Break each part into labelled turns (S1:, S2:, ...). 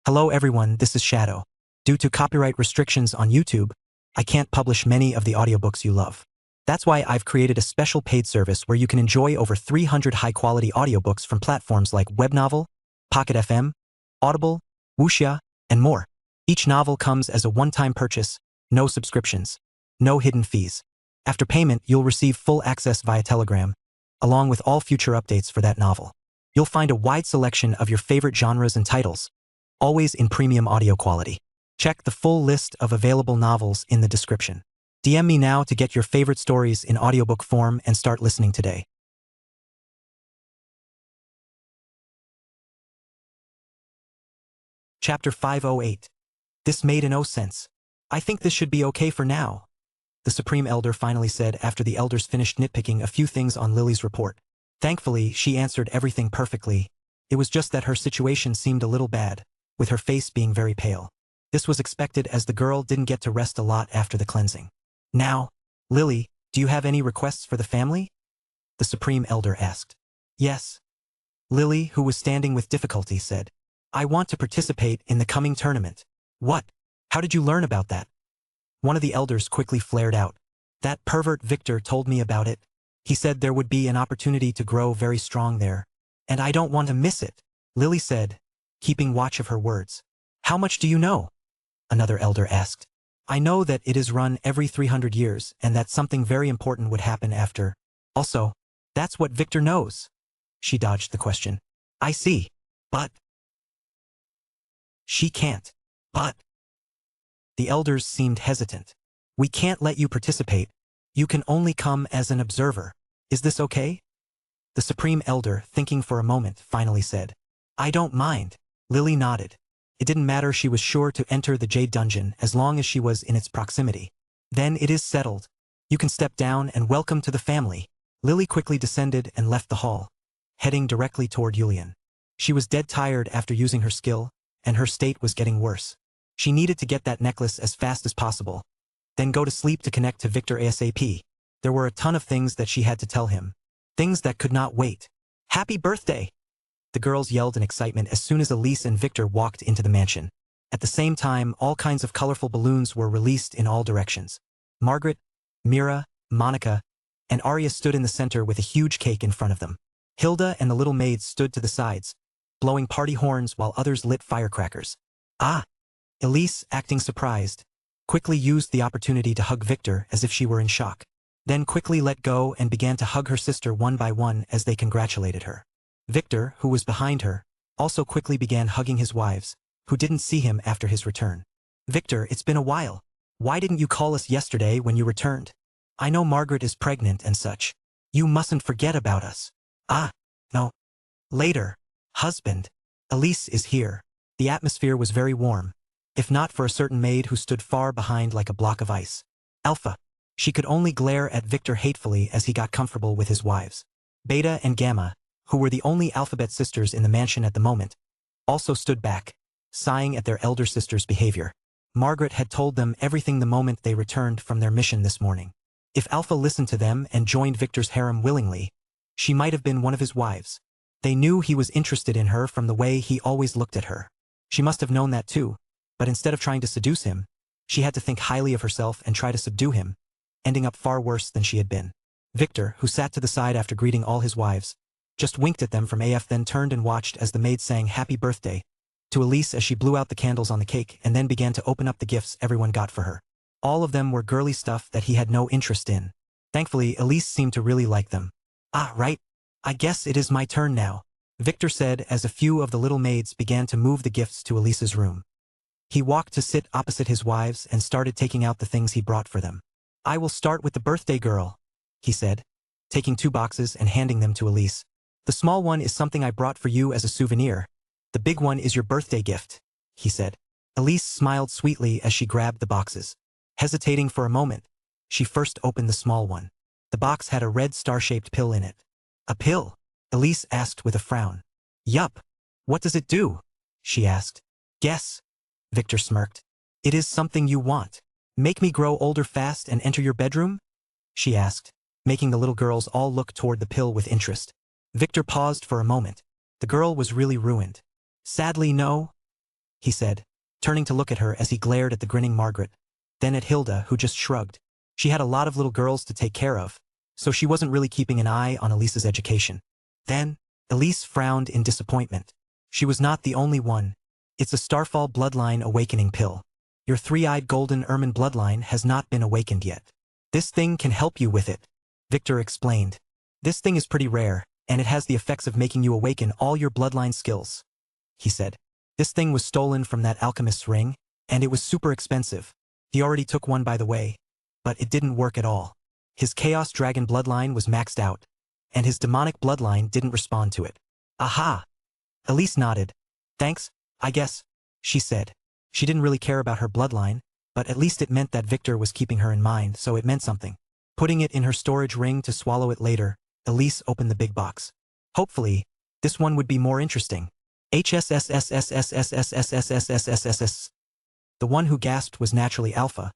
S1: Hello everyone, this is Shadow. Due to copyright restrictions on YouTube, I can't publish many of the audiobooks you love. That's why I've created a special paid service where you can enjoy over 300 high-quality audiobooks from platforms like Webnovel, Pocket FM, Audible, Wuxia, and more. Each novel comes as a one-time purchase, no subscriptions, no hidden fees. After payment, you'll receive full access via Telegram, along with all future updates for that novel. You'll find a wide selection of your favorite genres and titles, always in premium audio quality. Check the full list of available novels in the description. DM me now to get your favorite stories in audiobook form and start listening today. Chapter 508. This made no sense. I think this should be okay for now, the Supreme Elder finally said after the elders finished nitpicking a few things on Lily's report. Thankfully, she answered everything perfectly. It was just that her situation seemed a little bad, with her face being very pale. This was expected as the girl didn't get to rest a lot after the cleansing. Now, Lily, do you have any requests for the family? The Supreme Elder asked. Yes. Lily, who was standing with difficulty, said, I want to participate in the coming tournament. What? How did you learn about that? One of the elders quickly flared out. That pervert Victor told me about it. He said there would be an opportunity to grow very strong there, and I don't want to miss it, Lily said, keeping watch of her words. How much do you know? Another elder asked. I know that it is run every 300 years and that something very important would happen after. Also, that's what Victor knows. She dodged the question. I see. But she can't. But the elders seemed hesitant. We can't let you participate. You can only come as an observer. Is this okay? The Supreme Elder, thinking for a moment, finally said, I don't mind. Lily nodded. It didn't matter, she was sure to enter the Jade Dungeon as long as she was in its proximity. Then it is settled. You can step down and welcome to the family. Lily quickly descended and left the hall, heading directly toward Yulian. She was dead tired after using her skill, and her state was getting worse. She needed to get that necklace as fast as possible, then go to sleep to connect to Victor ASAP. There were a ton of things that she had to tell him. Things that could not wait. Happy birthday! The girls yelled in excitement as soon as Elise and Victor walked into the mansion. At the same time, all kinds of colorful balloons were released in all directions. Margaret, Mira, Monica, and Arya stood in the center with a huge cake in front of them. Hilda and the little maids stood to the sides, blowing party horns while others lit firecrackers. Ah! Elise, acting surprised, quickly used the opportunity to hug Victor as if she were in shock. Then quickly let go and began to hug her sister one by one as they congratulated her. Victor, who was behind her, also quickly began hugging his wives, who didn't see him after his return. Victor, it's been a while. Why didn't you call us yesterday when you returned? I know Margaret is pregnant and such. You mustn't forget about us. Ah, no. Later. Husband. Elise is here. The atmosphere was very warm, if not for a certain maid who stood far behind like a block of ice. Alpha. She could only glare at Victor hatefully as he got comfortable with his wives. Beta and Gamma, who were the only alphabet sisters in the mansion at the moment, also stood back, sighing at their elder sister's behavior. Margaret had told them everything the moment they returned from their mission this morning. If Alpha listened to them and joined Victor's harem willingly, she might have been one of his wives. They knew he was interested in her from the way he always looked at her. She must have known that too, but instead of trying to seduce him, she had to think highly of herself and try to subdue him, ending up far worse than she had been. Victor, who sat to the side after greeting all his wives, just winked at them from AF, then turned and watched as the maid sang happy birthday to Elise as she blew out the candles on the cake and then began to open up the gifts everyone got for her. All of them were girly stuff that he had no interest in. Thankfully, Elise seemed to really like them. Ah, right. I guess it is my turn now, Victor said as a few of the little maids began to move the gifts to Elise's room. He walked to sit opposite his wives and started taking out the things he brought for them. I will start with the birthday girl, he said, taking 2 boxes and handing them to Elise. The small one is something I brought for you as a souvenir. The big one is your birthday gift, he said. Elise smiled sweetly as she grabbed the boxes. Hesitating for a moment, she first opened the small one. The box had a red star-shaped pill in it. A pill? Elise asked with a frown. Yup. What does it do? She asked. Guess. Victor smirked. It is something you want. Make me grow older fast and enter your bedroom? She asked, making the little girls all look toward the pill with interest. Victor paused for a moment. The girl was really ruined. Sadly, no. he said, turning to look at her as he glared at the grinning Margaret, then at Hilda, who just shrugged. She had a lot of little girls to take care of, so she wasn't really keeping an eye on Elise's education. Then, Elise frowned in disappointment. She was not the only one. It's a Starfall bloodline awakening pill. Your three-eyed golden ermine bloodline has not been awakened yet. This thing can help you with it, Victor explained. This thing is pretty rare, and it has the effects of making you awaken all your bloodline skills, he said. This thing was stolen from that alchemist's ring, and it was super expensive. He already took one, by the way, but it didn't work at all. His Chaos Dragon bloodline was maxed out, and his demonic bloodline didn't respond to it. Aha! Elise nodded. Thanks, I guess, she said. She didn't really care about her bloodline, but at least it meant that Victor was keeping her in mind, so it meant something. Putting it in her storage ring to swallow it later, Elise opened the big box. Hopefully, this one would be more interesting. HSSSSSSSSSSSSSSS. The one who gasped was naturally Alpha,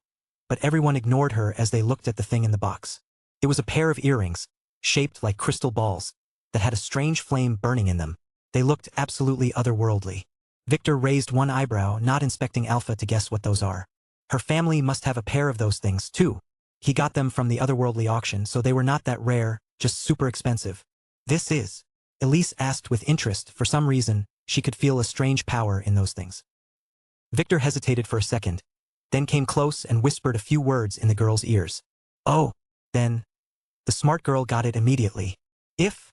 S1: but everyone ignored her as they looked at the thing in the box. It was a pair of earrings, shaped like crystal balls, that had a strange flame burning in them. They looked absolutely otherworldly. Victor raised one eyebrow, not inspecting Alpha to guess what those are. Her family must have a pair of those things, too. He got them from the otherworldly auction, so they were not that rare, just super expensive. This is? Elise asked with interest. For some reason, she could feel a strange power in those things. Victor hesitated for a second, then came close and whispered a few words in the girl's ears. Oh, then. The smart girl got it immediately. If?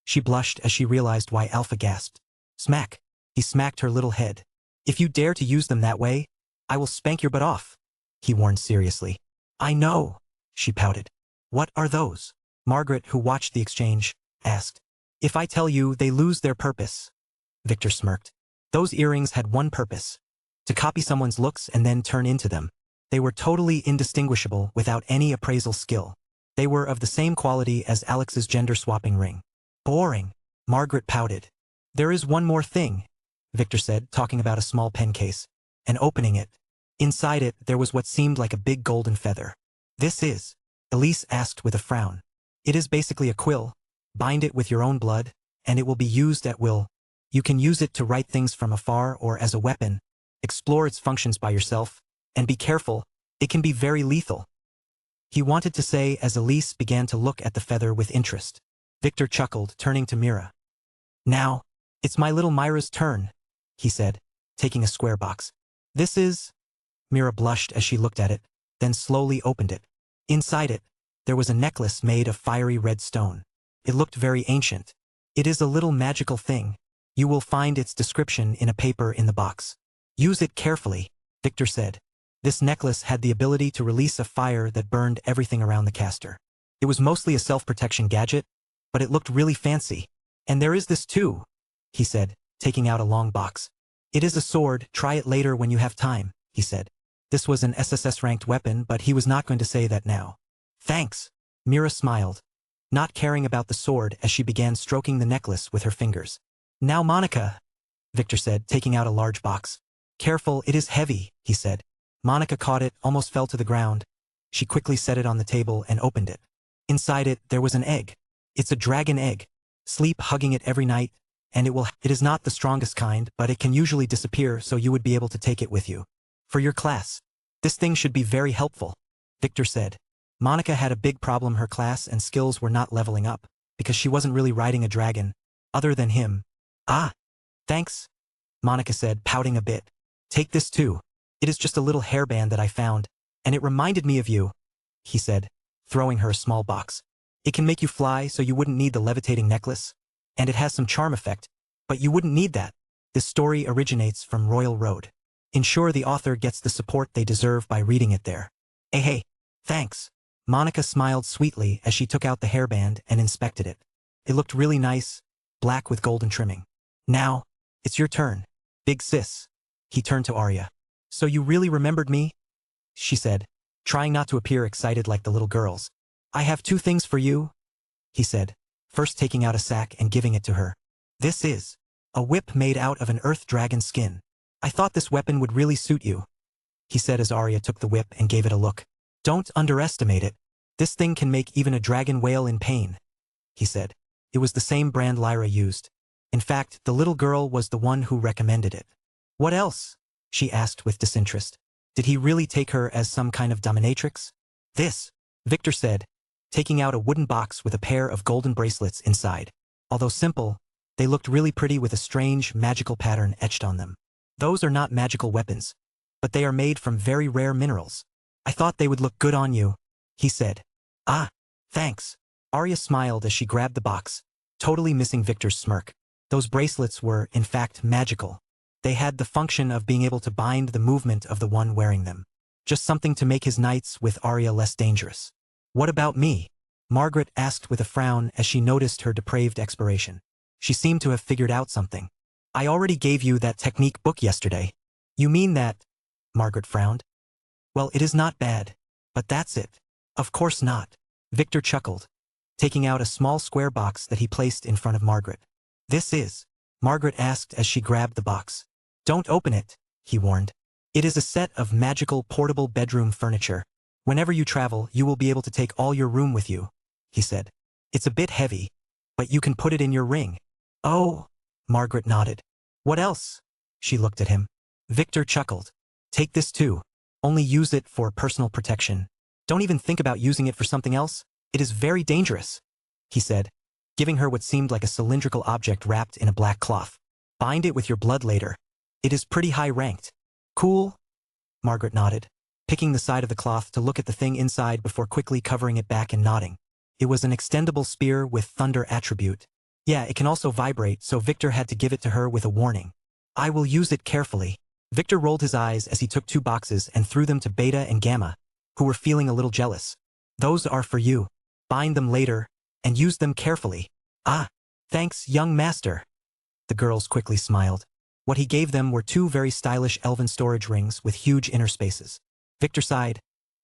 S1: She blushed as she realized why Alpha gasped. Smack. He smacked her little head. If you dare to use them that way, I will spank your butt off, he warned seriously. I know, she pouted. What are those? Margaret, who watched the exchange, asked. If I tell you, they lose their purpose. Victor smirked. Those earrings had one purpose: to copy someone's looks and then turn into them. They were totally indistinguishable without any appraisal skill. They were of the same quality as Alex's gender-swapping ring. Boring, Margaret pouted. There is one more thing, Victor said, talking about a small pen case, and opening it. Inside it, there was what seemed like a big golden feather. This is? Elise asked with a frown. It is basically a quill. Bind it with your own blood, and it will be used at will. You can use it to write things from afar or as a weapon. Explore its functions by yourself, and be careful, it can be very lethal. He wanted to say as Elise began to look at the feather with interest. Victor chuckled, turning to Mira. Now, it's my little Myra's turn, he said, taking a square box. This is? Mira blushed as she looked at it, then slowly opened it. Inside it, there was a necklace made of fiery red stone. It looked very ancient. It is a little magical thing. You will find its description in a paper in the box. Use it carefully, Victor said. This necklace had the ability to release a fire that burned everything around the caster. It was mostly a self-protection gadget, but it looked really fancy. And there is this too, he said, taking out a long box. It is a sword. Try it later when you have time, he said. This was an SSS-ranked weapon, but he was not going to say that now. Thanks, Mira smiled, not caring about the sword as she began stroking the necklace with her fingers. Now Monica, Victor said, taking out a large box. Careful, it is heavy, he said. Monica caught it, almost fell to the ground. She quickly set it on the table and opened it. Inside it, there was an egg. It's a dragon egg. Sleep hugging it every night, and it is not the strongest kind, but it can usually disappear, so you would be able to take it with you. For your class. This thing should be very helpful, Victor said. Monica had a big problem. Her class and skills were not leveling up, because she wasn't really riding a dragon, other than him. Ah, thanks, Monica said, pouting a bit. Take this too. It is just a little hairband that I found, and it reminded me of you, he said, throwing her a small box. It can make you fly, so you wouldn't need the levitating necklace, and it has some charm effect, but you wouldn't need that. This story originates from Royal Road. Ensure the author gets the support they deserve by reading it there. Hey, thanks. Monica smiled sweetly as she took out the hairband and inspected it. It looked really nice, black with golden trimming. Now, it's your turn, big sis. He turned to Arya. So you really remembered me? She said, trying not to appear excited like the little girls. I have 2 things for you, he said, first taking out a sack and giving it to her. This is a whip made out of an earth dragon skin. I thought this weapon would really suit you, he said as Arya took the whip and gave it a look. Don't underestimate it. This thing can make even a dragon wail in pain, he said. It was the same brand Lyra used. In fact, the little girl was the one who recommended it. What else? She asked with disinterest. Did he really take her as some kind of dominatrix? This, Victor said, taking out a wooden box with a pair of golden bracelets inside. Although simple, they looked really pretty with a strange, magical pattern etched on them. Those are not magical weapons, but they are made from very rare minerals. I thought they would look good on you, he said. Ah, thanks. Arya smiled as she grabbed the box, totally missing Victor's smirk. Those bracelets were, in fact, magical. They had the function of being able to bind the movement of the one wearing them. Just something to make his nights with Arya less dangerous. What about me? Margaret asked with a frown as she noticed her depraved expiration. She seemed to have figured out something. I already gave you that technique book yesterday. You mean that? Margaret frowned. Well, it is not bad. But that's it. Of course not. Victor chuckled, taking out a small square box that he placed in front of Margaret. This is? Margaret asked as she grabbed the box. Don't open it, he warned. It is a set of magical portable bedroom furniture. Whenever you travel, you will be able to take all your room with you, he said. It's a bit heavy, but you can put it in your ring. Oh, Margaret nodded. What else? She looked at him. Victor chuckled. Take this too. Only use it for personal protection. Don't even think about using it for something else. It is very dangerous, he said, giving her what seemed like a cylindrical object wrapped in a black cloth. Bind it with your blood later. It is pretty high-ranked. Cool? Margaret nodded, picking the side of the cloth to look at the thing inside before quickly covering it back and nodding. It was an extendable spear with thunder attribute. Yeah, it can also vibrate, so Victor had to give it to her with a warning. I will use it carefully. Victor rolled his eyes as he took 2 boxes and threw them to Beta and Gamma, who were feeling a little jealous. Those are for you. Bind them later, and use them carefully. Ah, thanks, young master. The girls quickly smiled. What he gave them were 2 very stylish elven storage rings with huge inner spaces. Victor sighed,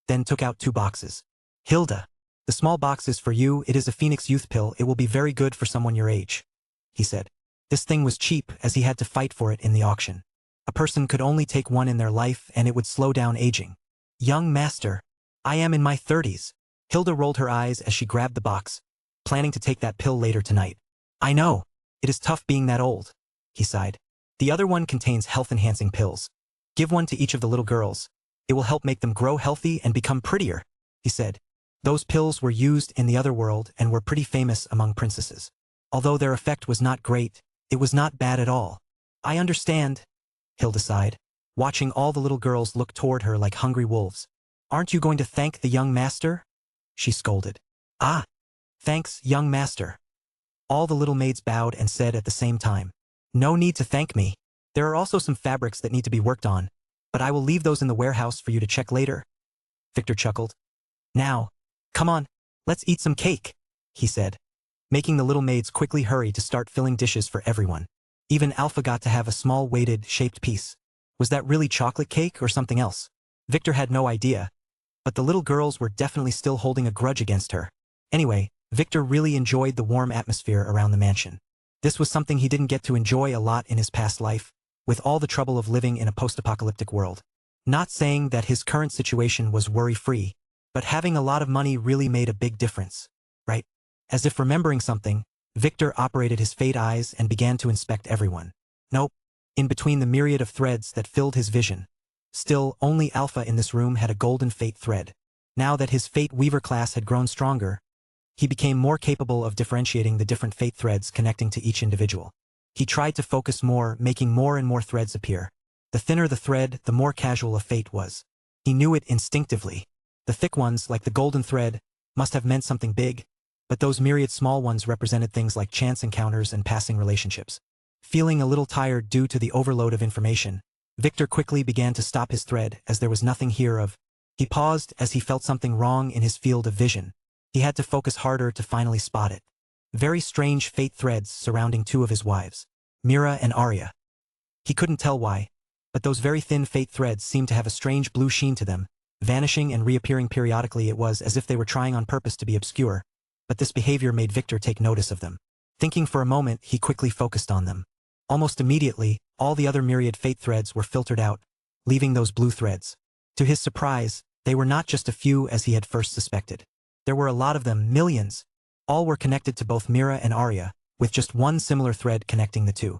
S1: then took out 2 boxes. Hilda, the small box is for you. It is a Phoenix Youth pill. It will be very good for someone your age, he said. This thing was cheap as he had to fight for it in the auction. A person could only take one in their life and it would slow down aging. Young master, I am in my 30s. Hilda rolled her eyes as she grabbed the box, planning to take that pill later tonight. I know. It is tough being that old, he sighed. The other one contains health-enhancing pills. Give one to each of the little girls. It will help make them grow healthy and become prettier, he said. Those pills were used in the other world and were pretty famous among princesses. Although their effect was not great, it was not bad at all. I understand, Hilda sighed, watching all the little girls look toward her like hungry wolves. Aren't you going to thank the young master? She scolded. Ah, thanks, young master. All the little maids bowed and said at the same time. No need to thank me. There are also some fabrics that need to be worked on, but I will leave those in the warehouse for you to check later. Victor chuckled. Now, come on, let's eat some cake, he said, making the little maids quickly hurry to start filling dishes for everyone. Even Alpha got to have a small weighted, shaped piece. Was that really chocolate cake or something else? Victor had no idea, but the little girls were definitely still holding a grudge against her. Anyway, Victor really enjoyed the warm atmosphere around the mansion. This was something he didn't get to enjoy a lot in his past life, with all the trouble of living in a post-apocalyptic world. Not saying that his current situation was worry-free, but having a lot of money really made a big difference, right? As if remembering something, Victor operated his fate eyes and began to inspect everyone. Nope. In between the myriad of threads that filled his vision. Still, only Alpha in this room had a golden fate thread. Now that his fate weaver class had grown stronger, he became more capable of differentiating the different fate threads connecting to each individual. He tried to focus more, making more and more threads appear. The thinner the thread, the more casual a fate was. He knew it instinctively. The thick ones, like the golden thread, must have meant something big, but those myriad small ones represented things like chance encounters and passing relationships. Feeling a little tired due to the overload of information, Victor quickly began to stop his thread as there was nothing here of. He paused as he felt something wrong in his field of vision. He had to focus harder to finally spot it. Very strange fate threads surrounding 2 of his wives, Mira and Arya. He couldn't tell why, but those very thin fate threads seemed to have a strange blue sheen to them, vanishing and reappearing periodically. It was as if they were trying on purpose to be obscure, but this behavior made Victor take notice of them. Thinking for a moment, he quickly focused on them. Almost immediately, all the other myriad fate threads were filtered out, leaving those blue threads. To his surprise, they were not just a few as he had first suspected. There were a lot of them, millions. All were connected to both Mira and Arya, with just one similar thread connecting the 2.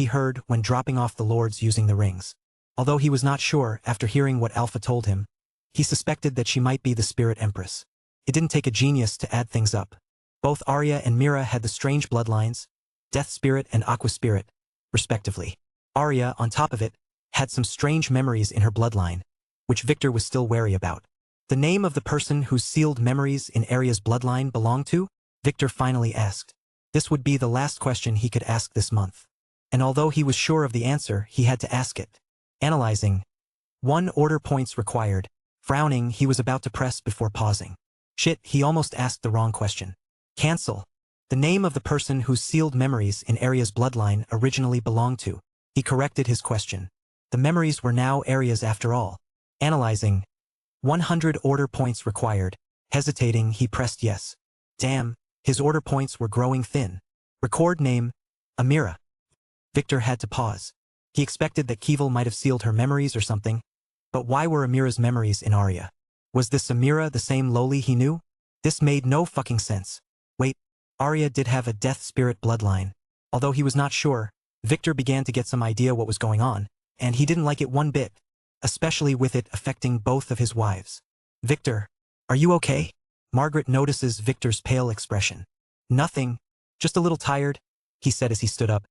S1: he heard when dropping off the lords using the rings. Although he was not sure after hearing what Alpha told him, he suspected that she might be the Spirit Empress. It didn't take a genius to add things up. Both Arya and Mira had the strange bloodlines, Death Spirit and Aqua Spirit, respectively. Arya, on top of it, had some strange memories in her bloodline, which Victor was still wary about. The name of the person whose sealed memories in Arya's bloodline belonged to? Victor finally asked. This would be the last question he could ask this month. And although he was sure of the answer, he had to ask it. Analyzing. 1 order points required. Frowning, he was about to press before pausing. Shit, he almost asked the wrong question. Cancel. The name of the person whose sealed memories in Arya's bloodline originally belonged to. He corrected his question. The memories were now Arya's after all. Analyzing. 100 order points required. Hesitating, he pressed yes. Damn, his order points were growing thin. Record name, Amira. Victor had to pause. He expected that Keevil might have sealed her memories or something. But why were Amira's memories in Arya? Was this Amira the same lowly he knew? This made no fucking sense. Wait, Arya did have a Death Spirit bloodline. Although he was not sure, Victor began to get some idea what was going on, and he didn't like it one bit, especially with it affecting both of his wives. Victor, are you okay? Margaret notices Victor's pale expression. Nothing, just a little tired, he said as he stood up.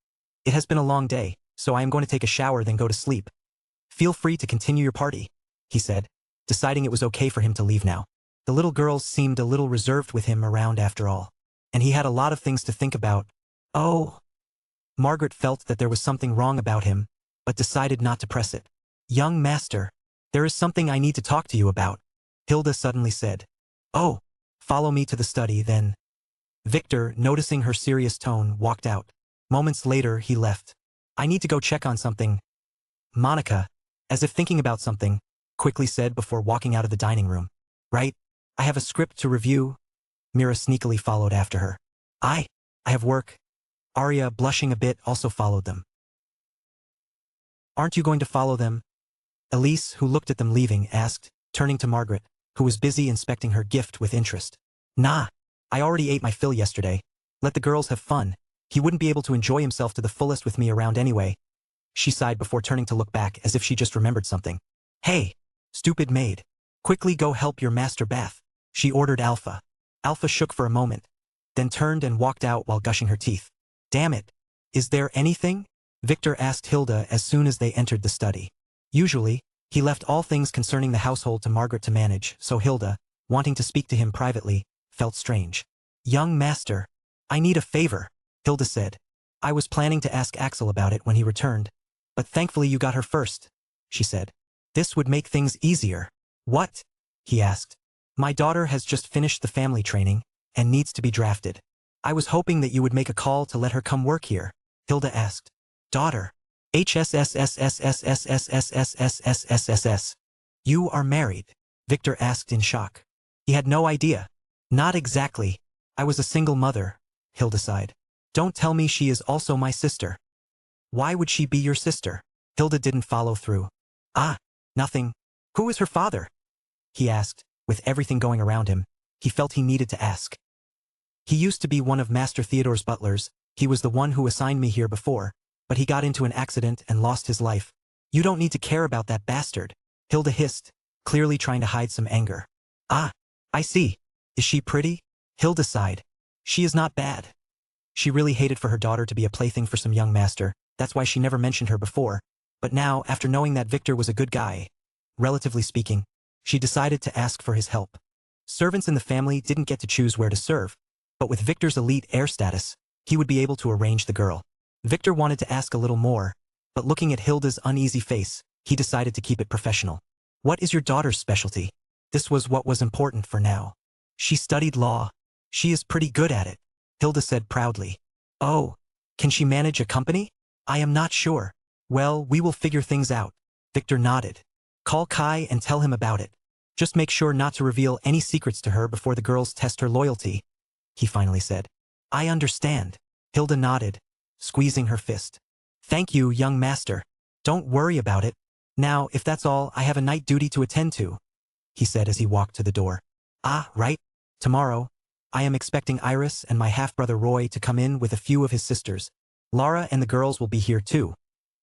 S1: It has been a long day, so I am going to take a shower then go to sleep. Feel free to continue your party, he said, deciding it was okay for him to leave now. The little girls seemed a little reserved with him around after all, and he had a lot of things to think about. Oh. Margaret felt that there was something wrong about him, but decided not to press it. Young master, there is something I need to talk to you about, Hilda suddenly said. Oh, follow me to the study then. Victor, noticing her serious tone, walked out. Moments later, he left. I need to go check on something. Monica, as if thinking about something, quickly said before walking out of the dining room. Right, I have a script to review. Mira sneakily followed after her. I have work. Arya, blushing a bit, also followed them. Aren't you going to follow them? Elise, who looked at them leaving, asked, turning to Margaret, who was busy inspecting her gift with interest. Nah, I already ate my fill yesterday. Let the girls have fun. He wouldn't be able to enjoy himself to the fullest with me around anyway. She sighed before turning to look back as if she just remembered something. Hey, stupid maid. Quickly go help your master bath, she ordered Alpha. Alpha shook for a moment, then turned and walked out while gushing her teeth. Damn it. Is there anything? Victor asked Hilda as soon as they entered the study. Usually, he left all things concerning the household to Margaret to manage, so Hilda, wanting to speak to him privately, felt strange. Young master, I need a favor, Hilda said. I was planning to ask Axel about it when he returned, but thankfully you got her first, she said. This would make things easier. What? He asked. My daughter has just finished the family training and needs to be drafted. I was hoping that you would make a call to let her come work here, Hilda asked. Daughter. HSSSSSSSSSSSSSSS. You are married? Victor asked in shock. He had no idea. Not exactly. I was a single mother, Hilda sighed. Don't tell me she is also my sister. Why would she be your sister? Hilda didn't follow through. Ah, nothing. Who is her father? He asked, with everything going around him. He felt he needed to ask. He used to be one of Master Theodore's butlers. He was the one who assigned me here before, but he got into an accident and lost his life. You don't need to care about that bastard, Hilda hissed, clearly trying to hide some anger. Ah, I see. Is she pretty? Hilda sighed. She is not bad. She really hated for her daughter to be a plaything for some young master, that's why she never mentioned her before, but now, after knowing that Victor was a good guy, relatively speaking, she decided to ask for his help. Servants in the family didn't get to choose where to serve, but with Victor's elite heir status, he would be able to arrange the girl. Victor wanted to ask a little more, but looking at Hilda's uneasy face, he decided to keep it professional. What is your daughter's specialty? This was what was important for now. She studied law. She is pretty good at it, Hilda said proudly. Oh, can she manage a company? I am not sure. Well, we will figure things out. Victor nodded. Call Kai and tell him about it. Just make sure not to reveal any secrets to her before the girls test her loyalty, he finally said. I understand. Hilda nodded, squeezing her fist. Thank you, young master. Don't worry about it. Now, if that's all, I have a night duty to attend to, he said as he walked to the door. Ah, right. Tomorrow, I am expecting Iris and my half-brother Roy to come in with a few of his sisters. Lara and the girls will be here too.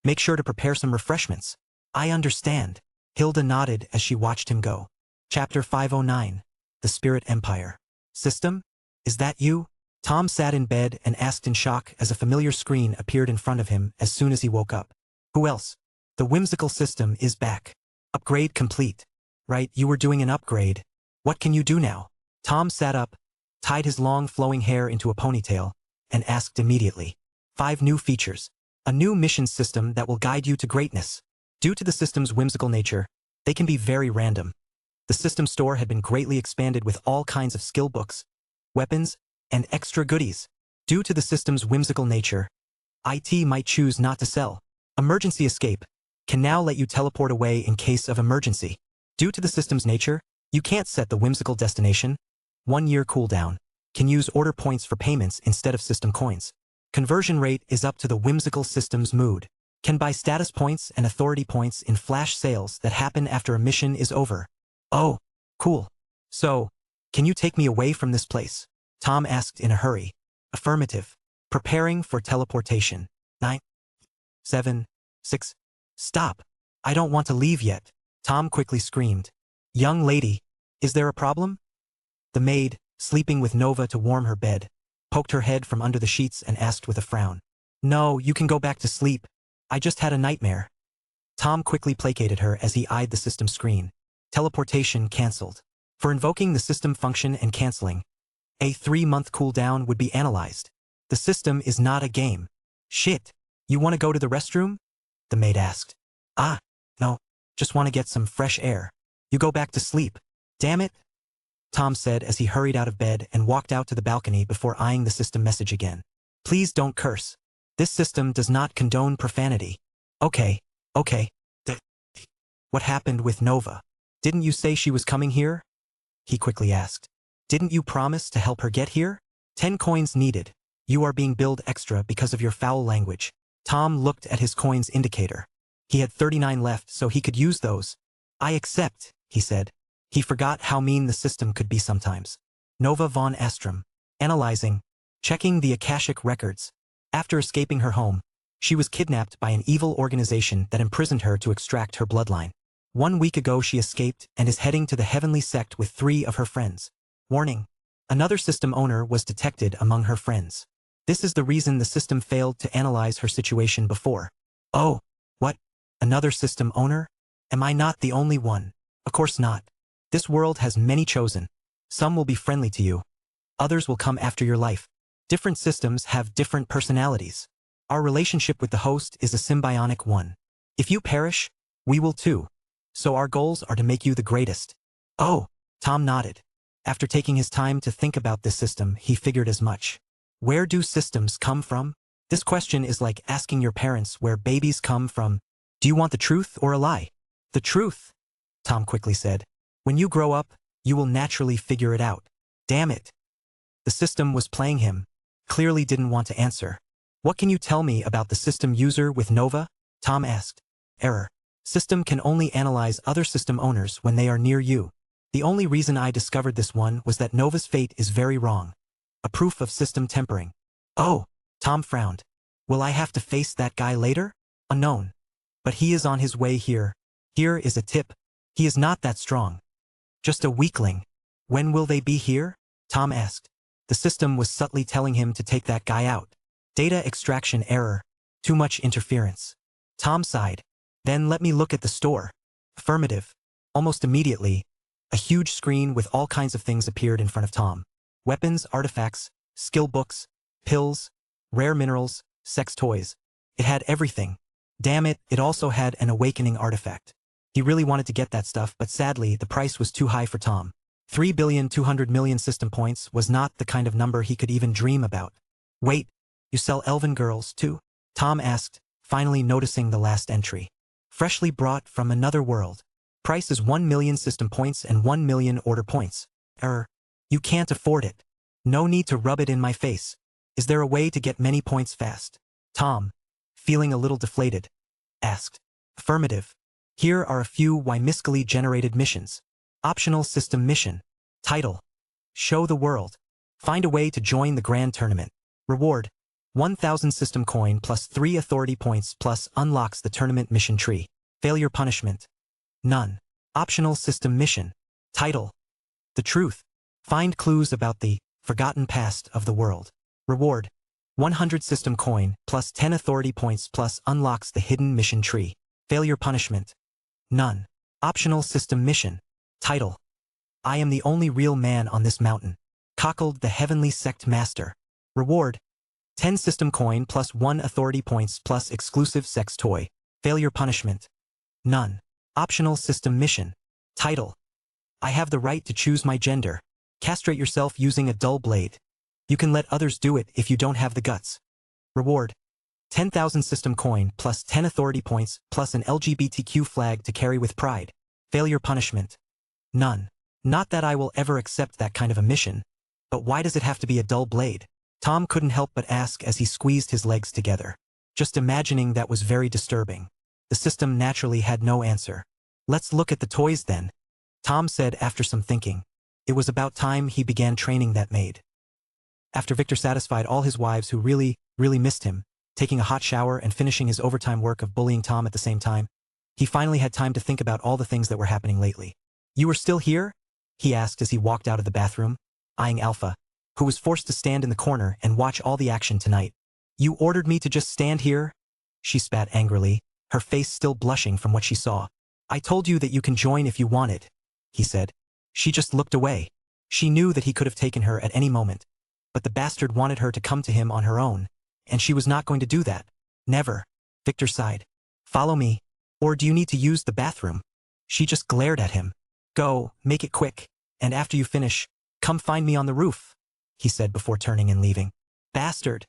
S1: Make sure to prepare some refreshments. I understand. Hilda nodded as she watched him go. Chapter 509. The Spirit Empire. System? Is that you? Tom sat in bed and asked in shock as a familiar screen appeared in front of him as soon as he woke up. Who else? The whimsical system is back. Upgrade complete. Right, you were doing an upgrade. What can you do now? Tom sat up, tied his long flowing hair into a ponytail, and asked immediately. 5 new features. A new mission system that will guide you to greatness. Due to the system's whimsical nature, they can be very random. The system store had been greatly expanded with all kinds of skill books, weapons, and extra goodies. Due to the system's whimsical nature, IT might choose not to sell. Emergency escape can now let you teleport away in case of emergency. Due to the system's nature, you can't set the whimsical destination. 1-year cooldown. Can use order points for payments instead of system coins. Conversion rate is up to the whimsical system's mood. Can buy status points and authority points in flash sales that happen after a mission is over. Oh, cool. So, can you take me away from this place? Tom asked in a hurry. Affirmative. Preparing for teleportation. 9, 7, 6. Stop. I don't want to leave yet. Tom quickly screamed. Young lady, is there a problem? The maid, sleeping with Nova to warm her bed, poked her head from under the sheets and asked with a frown. No, you can go back to sleep. I just had a nightmare. Tom quickly placated her as he eyed the system screen. Teleportation cancelled. For invoking the system function and cancelling, a 3-month cooldown would be analyzed. The system is not a game. Shit. You want to go to the restroom? The maid asked. Ah, no. Just want to get some fresh air. You go back to sleep. Damn it. Tom said as he hurried out of bed and walked out to the balcony before eyeing the system message again. Please don't curse. This system does not condone profanity. Okay. What happened with Nova? Didn't you say she was coming here? He quickly asked. Didn't you promise to help her get here? 10 coins needed. You are being billed extra because of your foul language. Tom looked at his coins indicator. He had 39 left, so he could use those. I accept, he said. He forgot how mean the system could be sometimes. Nova von Astrom. Analyzing. Checking the Akashic records. After escaping her home, she was kidnapped by an evil organization that imprisoned her to extract her bloodline. 1 week ago she escaped and is heading to the heavenly sect with 3 of her friends. Warning. Another system owner was detected among her friends. This is the reason the system failed to analyze her situation before. Oh, what? Another system owner? Am I not the only one? Of course not. This world has many chosen. Some will be friendly to you. Others will come after your life. Different systems have different personalities. Our relationship with the host is a symbiotic one. If you perish, we will too. So our goals are to make you the greatest. Oh, Tom nodded. After taking his time to think about this system, he figured as much. Where do systems come from? This question is like asking your parents where babies come from. Do you want the truth or a lie? The truth, Tom quickly said. When you grow up, you will naturally figure it out. Damn it. The system was playing him. Clearly didn't want to answer. What can you tell me about the system user with Nova? Tom asked. Error. System can only analyze other system owners when they are near you. The only reason I discovered this one was that Nova's fate is very wrong. A proof of system tempering. Oh, Tom frowned. Will I have to face that guy later? Unknown. But he is on his way here. Here is a tip. He is not that strong. Just a weakling. When will they be here? Tom asked. The system was subtly telling him to take that guy out. Data extraction error. Too much interference. Tom sighed. Then let me look at the store. Affirmative. Almost immediately, a huge screen with all kinds of things appeared in front of Tom. Weapons, artifacts, skill books, pills, rare minerals, sex toys. It had everything. Damn it, it also had an awakening artifact. He really wanted to get that stuff, but sadly, the price was too high for Tom. 3,200,000,000 system points was not the kind of number he could even dream about. Wait, you sell elven girls, too? Tom asked, finally noticing the last entry. Freshly brought from another world. Price is 1,000,000 system points and 1,000,000 order points. You can't afford it. No need to rub it in my face. Is there a way to get many points fast? Tom, feeling a little deflated, asked. Affirmative. Here are a few whimsically generated missions. Optional system mission. Title. Show the world. Find a way to join the grand tournament. Reward. 1,000 system coin plus 3 authority points plus unlocks the tournament mission tree. Failure punishment. None. Optional system mission. Title. The truth. Find clues about the forgotten past of the world. Reward. 100 system coin plus 10 authority points plus unlocks the hidden mission tree. Failure punishment. None. Optional system mission. Title. I am the only real man on this mountain. Cockled the heavenly sect master. Reward. 10 system coin plus 1 authority points plus exclusive sex toy. Failure punishment. None. Optional system mission. Title. I have the right to choose my gender. Castrate yourself using a dull blade. You can let others do it if you don't have the guts. Reward. 10,000 system coin plus 10 authority points plus an LGBTQ flag to carry with pride. Failure punishment. None. Not that I will ever accept that kind of a mission. But why does it have to be a dull blade? Tom couldn't help but ask as he squeezed his legs together. Just imagining that was very disturbing. The system naturally had no answer. Let's look at the toys then, Tom said after some thinking. It was about time he began training that maid. After Victor satisfied all his wives who really missed him, taking a hot shower and finishing his overtime work of bullying Tom at the same time, he finally had time to think about all the things that were happening lately. You were still here? He asked as he walked out of the bathroom, eyeing Alpha, who was forced to stand in the corner and watch all the action tonight. You ordered me to just stand here? She spat angrily, her face still blushing from what she saw. I told you that you can join if you wanted, he said. She just looked away. She knew that he could have taken her at any moment. But the bastard wanted her to come to him on her own, and she was not going to do that. Never. Victor sighed. Follow me. Or do you need to use the bathroom? She just glared at him. Go, make it quick, and after you finish, come find me on the roof, he said before turning and leaving. Bastard.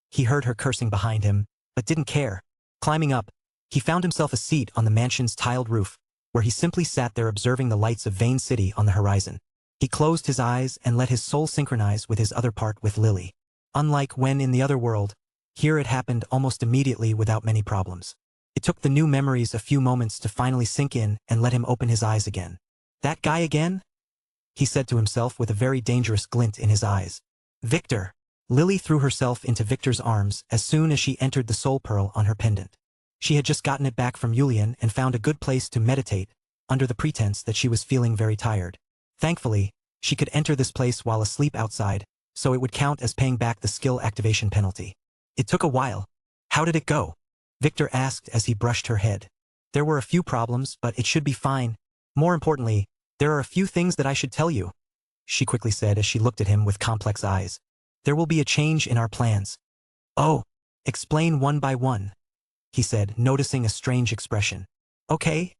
S1: He heard her cursing behind him, but didn't care. Climbing up, he found himself a seat on the mansion's tiled roof, where he simply sat there observing the lights of Vane City on the horizon. He closed his eyes and let his soul synchronize with his other part with Lily. Unlike when in the other world, here it happened almost immediately without many problems. It took the new memories a few moments to finally sink in and let him open his eyes again. That guy again? He said to himself with a very dangerous glint in his eyes. Victor. Lily threw herself into Victor's arms as soon as she entered the soul pearl on her pendant. She had just gotten it back from Julian and found a good place to meditate, under the pretense that she was feeling very tired. Thankfully, she could enter this place while asleep outside, so it would count as paying back the skill activation penalty. It took a while. How did it go? Victor asked as he brushed her head. There were a few problems, but it should be fine. More importantly, there are a few things that I should tell you, she quickly said as she looked at him with complex eyes. There will be a change in our plans. Oh, explain one by one, he said, noticing a strange expression. Okay,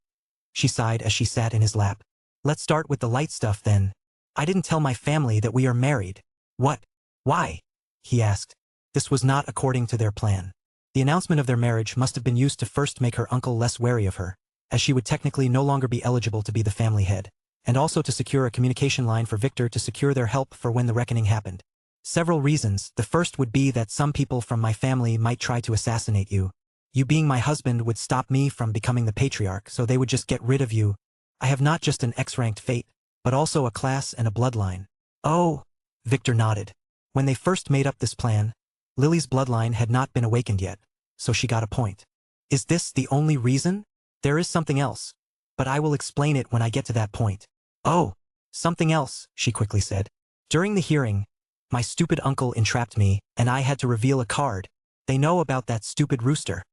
S1: she sighed as she sat in his lap. Let's start with the light stuff then. I didn't tell my family that we are married. What? Why? He asked. This was not according to their plan. The announcement of their marriage must have been used to first make her uncle less wary of her, as she would technically no longer be eligible to be the family head, and also to secure a communication line for Victor to secure their help for when the reckoning happened. Several reasons. The first would be that some people from my family might try to assassinate you. You being my husband would stop me from becoming the patriarch, so they would just get rid of you. I have not just an X-ranked fate, but also a class and a bloodline. Oh, Victor nodded. When they first made up this plan, Lily's bloodline had not been awakened yet, so she got a point. Is this the only reason? There is something else, but I will explain it when I get to that point. Oh, something else, she quickly said. During the hearing, my stupid uncle entrapped me, and I had to reveal a card. They know about that stupid rooster.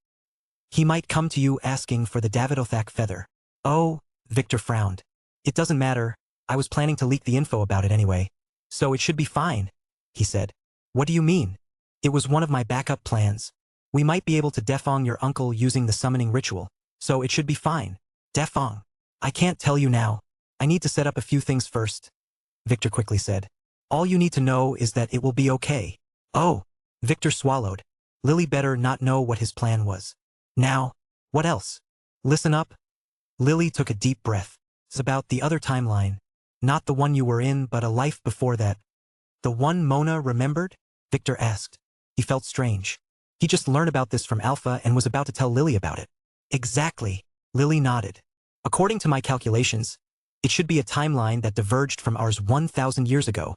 S1: He might come to you asking for the Davidothak feather. Oh, Victor frowned. It doesn't matter, I was planning to leak the info about it anyway. So it should be fine, he said. What do you mean? It was one of my backup plans. We might be able to defong your uncle using the summoning ritual, so it should be fine. Defong. I can't tell you now. I need to set up a few things first, Victor quickly said. All you need to know is that it will be okay. Oh, Victor swallowed. Lily better not know what his plan was. Now, what else? Listen up. Lily took a deep breath. It's about the other timeline. Not the one you were in, but a life before that. The one Mona remembered? Victor asked. He felt strange. He just learned about this from Alpha and was about to tell Lily about it. Exactly. Lily nodded. According to my calculations, it should be a timeline that diverged from ours 1,000 years ago.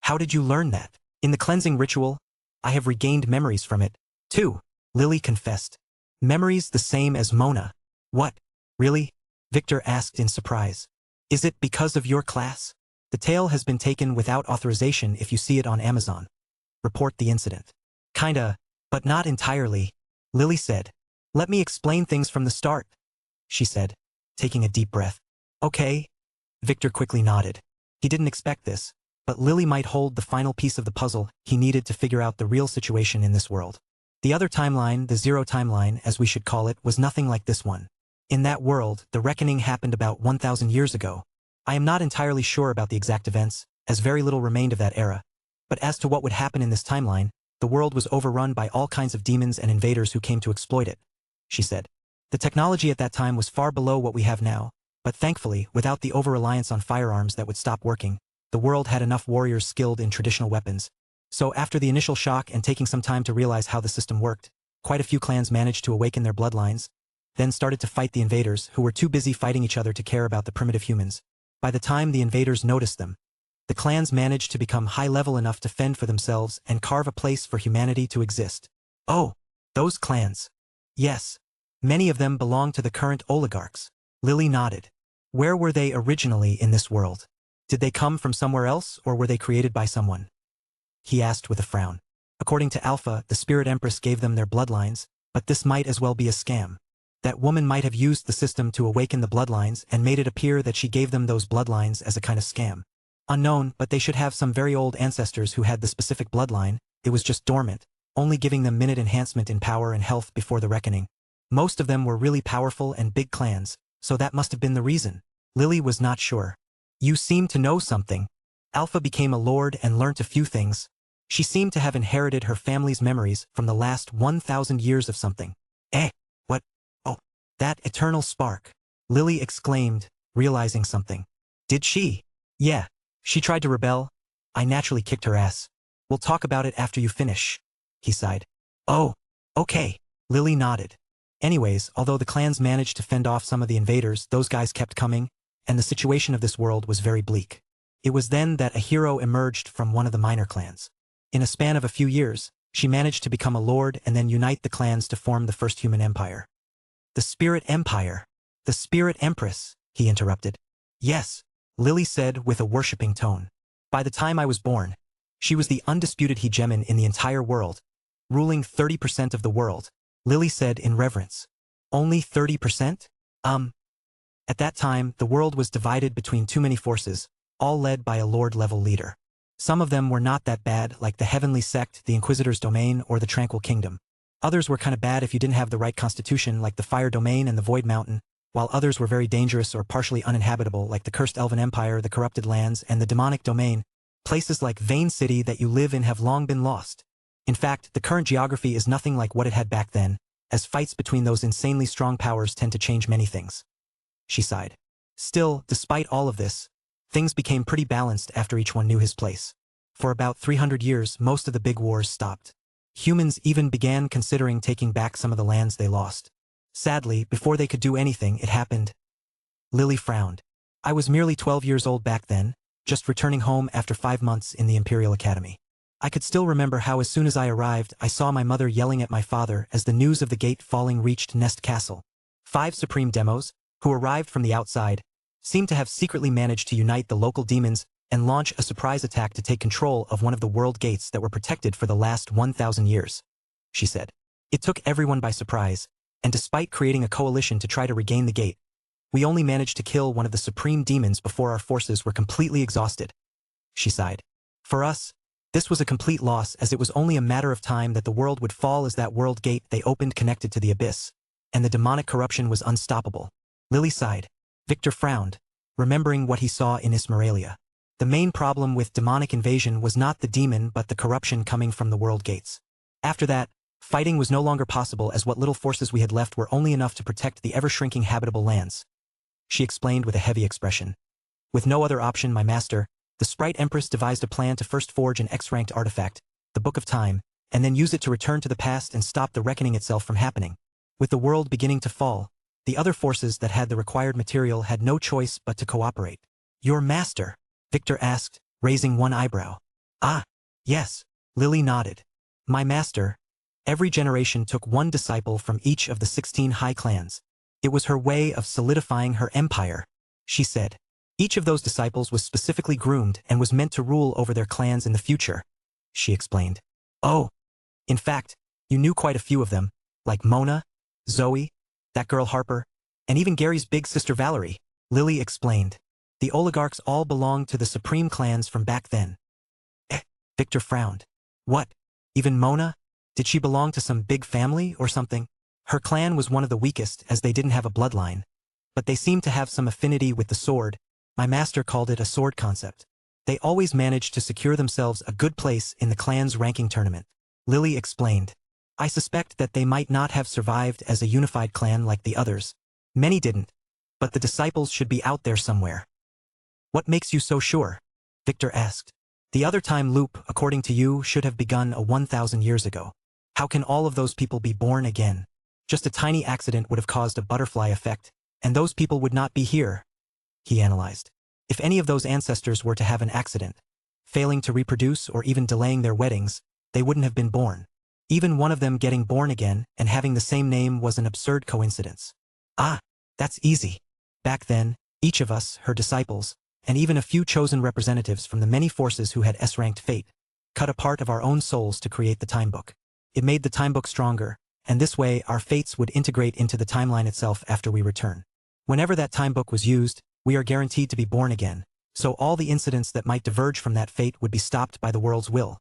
S1: How did you learn that? In the cleansing ritual, I have regained memories from it, too, Lily confessed. Memories the same as Mona. What? Really? Victor asked in surprise. Is it because of your class? The tale has been taken without authorization if you see it on Amazon. Report the incident. Kinda, but not entirely, Lily said. Let me explain things from the start, she said, taking a deep breath. Okay. Victor quickly nodded. He didn't expect this, but Lily might hold the final piece of the puzzle he needed to figure out the real situation in this world. The other timeline, the zero timeline, as we should call it, was nothing like this one. In that world, the reckoning happened about 1,000 years ago. I am not entirely sure about the exact events, as very little remained of that era. But as to what would happen in this timeline, the world was overrun by all kinds of demons and invaders who came to exploit it, she said. The technology at that time was far below what we have now, but thankfully, without the over-reliance on firearms that would stop working, the world had enough warriors skilled in traditional weapons. So after the initial shock and taking some time to realize how the system worked, quite a few clans managed to awaken their bloodlines, then started to fight the invaders, who were too busy fighting each other to care about the primitive humans. By the time the invaders noticed them, the clans managed to become high-level enough to fend for themselves and carve a place for humanity to exist. Oh, those clans. Yes. Many of them belong to the current oligarchs. Lily nodded. Where were they originally in this world? Did they come from somewhere else, or were they created by someone? He asked with a frown. According to Alpha, the Spirit Empress gave them their bloodlines, but this might as well be a scam. That woman might have used the system to awaken the bloodlines and made it appear that she gave them those bloodlines as a kind of scam. Unknown, but they should have some very old ancestors who had the specific bloodline. It was just dormant, only giving them minute enhancement in power and health before the reckoning. Most of them were really powerful and big clans, so that must have been the reason. Lily was not sure. You seem to know something. Alpha became a lord and learnt a few things. She seemed to have inherited her family's memories from the last 1,000 years of something. What? Oh, that eternal spark. Lily exclaimed, realizing something. Did she? Yeah. She tried to rebel. I naturally kicked her ass. We'll talk about it after you finish, he sighed. Oh, okay. Lily nodded. Anyways, although the clans managed to fend off some of the invaders, those guys kept coming, and the situation of this world was very bleak. It was then that a hero emerged from one of the minor clans. In a span of a few years, she managed to become a lord and then unite the clans to form the first human empire. The Spirit Empire. The Spirit Empress, he interrupted. Yes, Lily said with a worshipping tone. By the time I was born, she was the undisputed hegemon in the entire world, ruling 30% of the world, Lily said in reverence. Only 30%? At that time, the world was divided between too many forces, all led by a lord-level leader. Some of them were not that bad, like the Heavenly Sect, the Inquisitor's Domain, or the Tranquil Kingdom. Others were kind of bad if you didn't have the right constitution, like the Fire Domain and the Void Mountain, while others were very dangerous or partially uninhabitable, like the Cursed Elven Empire, the Corrupted Lands, and the Demonic Domain. Places like Vane City that you live in have long been lost. In fact, the current geography is nothing like what it had back then, as fights between those insanely strong powers tend to change many things. She sighed. Still, despite all of this, things became pretty balanced after each one knew his place. For about 300 years, most of the big wars stopped. Humans even began considering taking back some of the lands they lost. Sadly, before they could do anything, it happened. Lily frowned. I was merely 12 years old back then, just returning home after 5 months in the Imperial Academy. I could still remember how as soon as I arrived, I saw my mother yelling at my father as the news of the gate falling reached Nest Castle. 5 Supreme Demos, who arrived from the outside, seemed to have secretly managed to unite the local demons and launch a surprise attack to take control of one of the world gates that were protected for the last 1,000 years, she said. It took everyone by surprise, and despite creating a coalition to try to regain the gate, we only managed to kill one of the supreme demons before our forces were completely exhausted. She sighed. For us, this was a complete loss, as it was only a matter of time that the world would fall as that world gate they opened connected to the abyss, and the demonic corruption was unstoppable. Lily sighed. Victor frowned, remembering what he saw in Ismeralia. The main problem with demonic invasion was not the demon but the corruption coming from the world gates. After that, fighting was no longer possible, as what little forces we had left were only enough to protect the ever-shrinking habitable lands. She explained with a heavy expression. With no other option, my master, the Sprite Empress, devised a plan to first forge an X-ranked artifact, the Book of Time, and then use it to return to the past and stop the reckoning itself from happening. With the world beginning to fall, the other forces that had the required material had no choice but to cooperate. Your master? Victor asked, raising one eyebrow. Ah, yes, Lily nodded. My master. Every generation took one disciple from each of the 16 high clans. It was her way of solidifying her empire, she said. Each of those disciples was specifically groomed and was meant to rule over their clans in the future, she explained. Oh, in fact, you knew quite a few of them, like Mona, Zoe, that girl Harper, and even Gary's big sister Valerie, Lily explained. The oligarchs all belonged to the supreme clans from back then. Victor frowned. What? Even Mona? Did she belong to some big family or something? Her clan was one of the weakest, as they didn't have a bloodline. But they seemed to have some affinity with the sword. My master called it a sword concept. They always managed to secure themselves a good place in the clan's ranking tournament. Lily explained. I suspect that they might not have survived as a unified clan like the others. Many didn't. But the disciples should be out there somewhere. What makes you so sure? Victor asked. The other time loop, according to you, should have begun 1,000 years ago. How can all of those people be born again? Just a tiny accident would have caused a butterfly effect, and those people would not be here, he analyzed. If any of those ancestors were to have an accident, failing to reproduce or even delaying their weddings, they wouldn't have been born. Even one of them getting born again and having the same name was an absurd coincidence. Ah, that's easy. Back then, each of us, her disciples, and even a few chosen representatives from the many forces who had S-ranked fate, cut a part of our own souls to create the time book. It made the time book stronger, and this way our fates would integrate into the timeline itself after we return. Whenever that time book was used, we are guaranteed to be born again, so all the incidents that might diverge from that fate would be stopped by the world's will,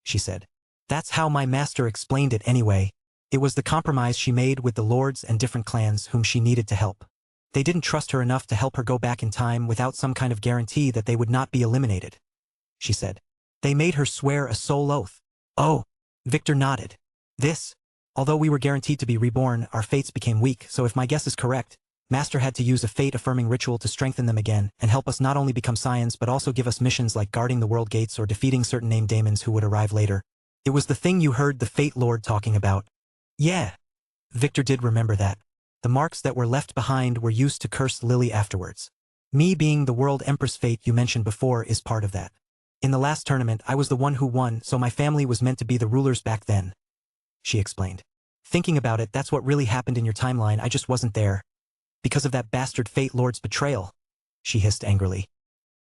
S1: she said. That's how my master explained it anyway. It was the compromise she made with the lords and different clans whom she needed to help. They didn't trust her enough to help her go back in time without some kind of guarantee that they would not be eliminated, she said. They made her swear a soul oath. Oh, Victor nodded. Although we were guaranteed to be reborn, our fates became weak, so if my guess is correct, Master had to use a fate-affirming ritual to strengthen them again and help us not only become scions but also give us missions like guarding the world gates or defeating certain named daemons who would arrive later. It was the thing you heard the Fate Lord talking about. Yeah. Victor did remember that. The marks that were left behind were used to curse Lily afterwards. Me being the World Empress Fate you mentioned before is part of that. In the last tournament, I was the one who won, so my family was meant to be the rulers back then, she explained. Thinking about it, that's what really happened in your timeline, I just wasn't there. Because of that bastard Fate Lord's betrayal, she hissed angrily.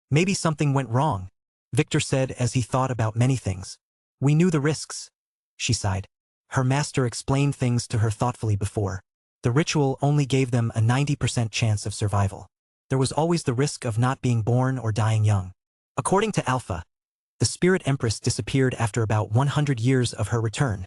S1: Maybe something went wrong, Victor said as he thought about many things. We knew the risks, she sighed. Her master explained things to her thoughtfully before. The ritual only gave them a 90% chance of survival. There was always the risk of not being born or dying young. According to Alpha, the Spirit Empress disappeared after about 100 years of her return.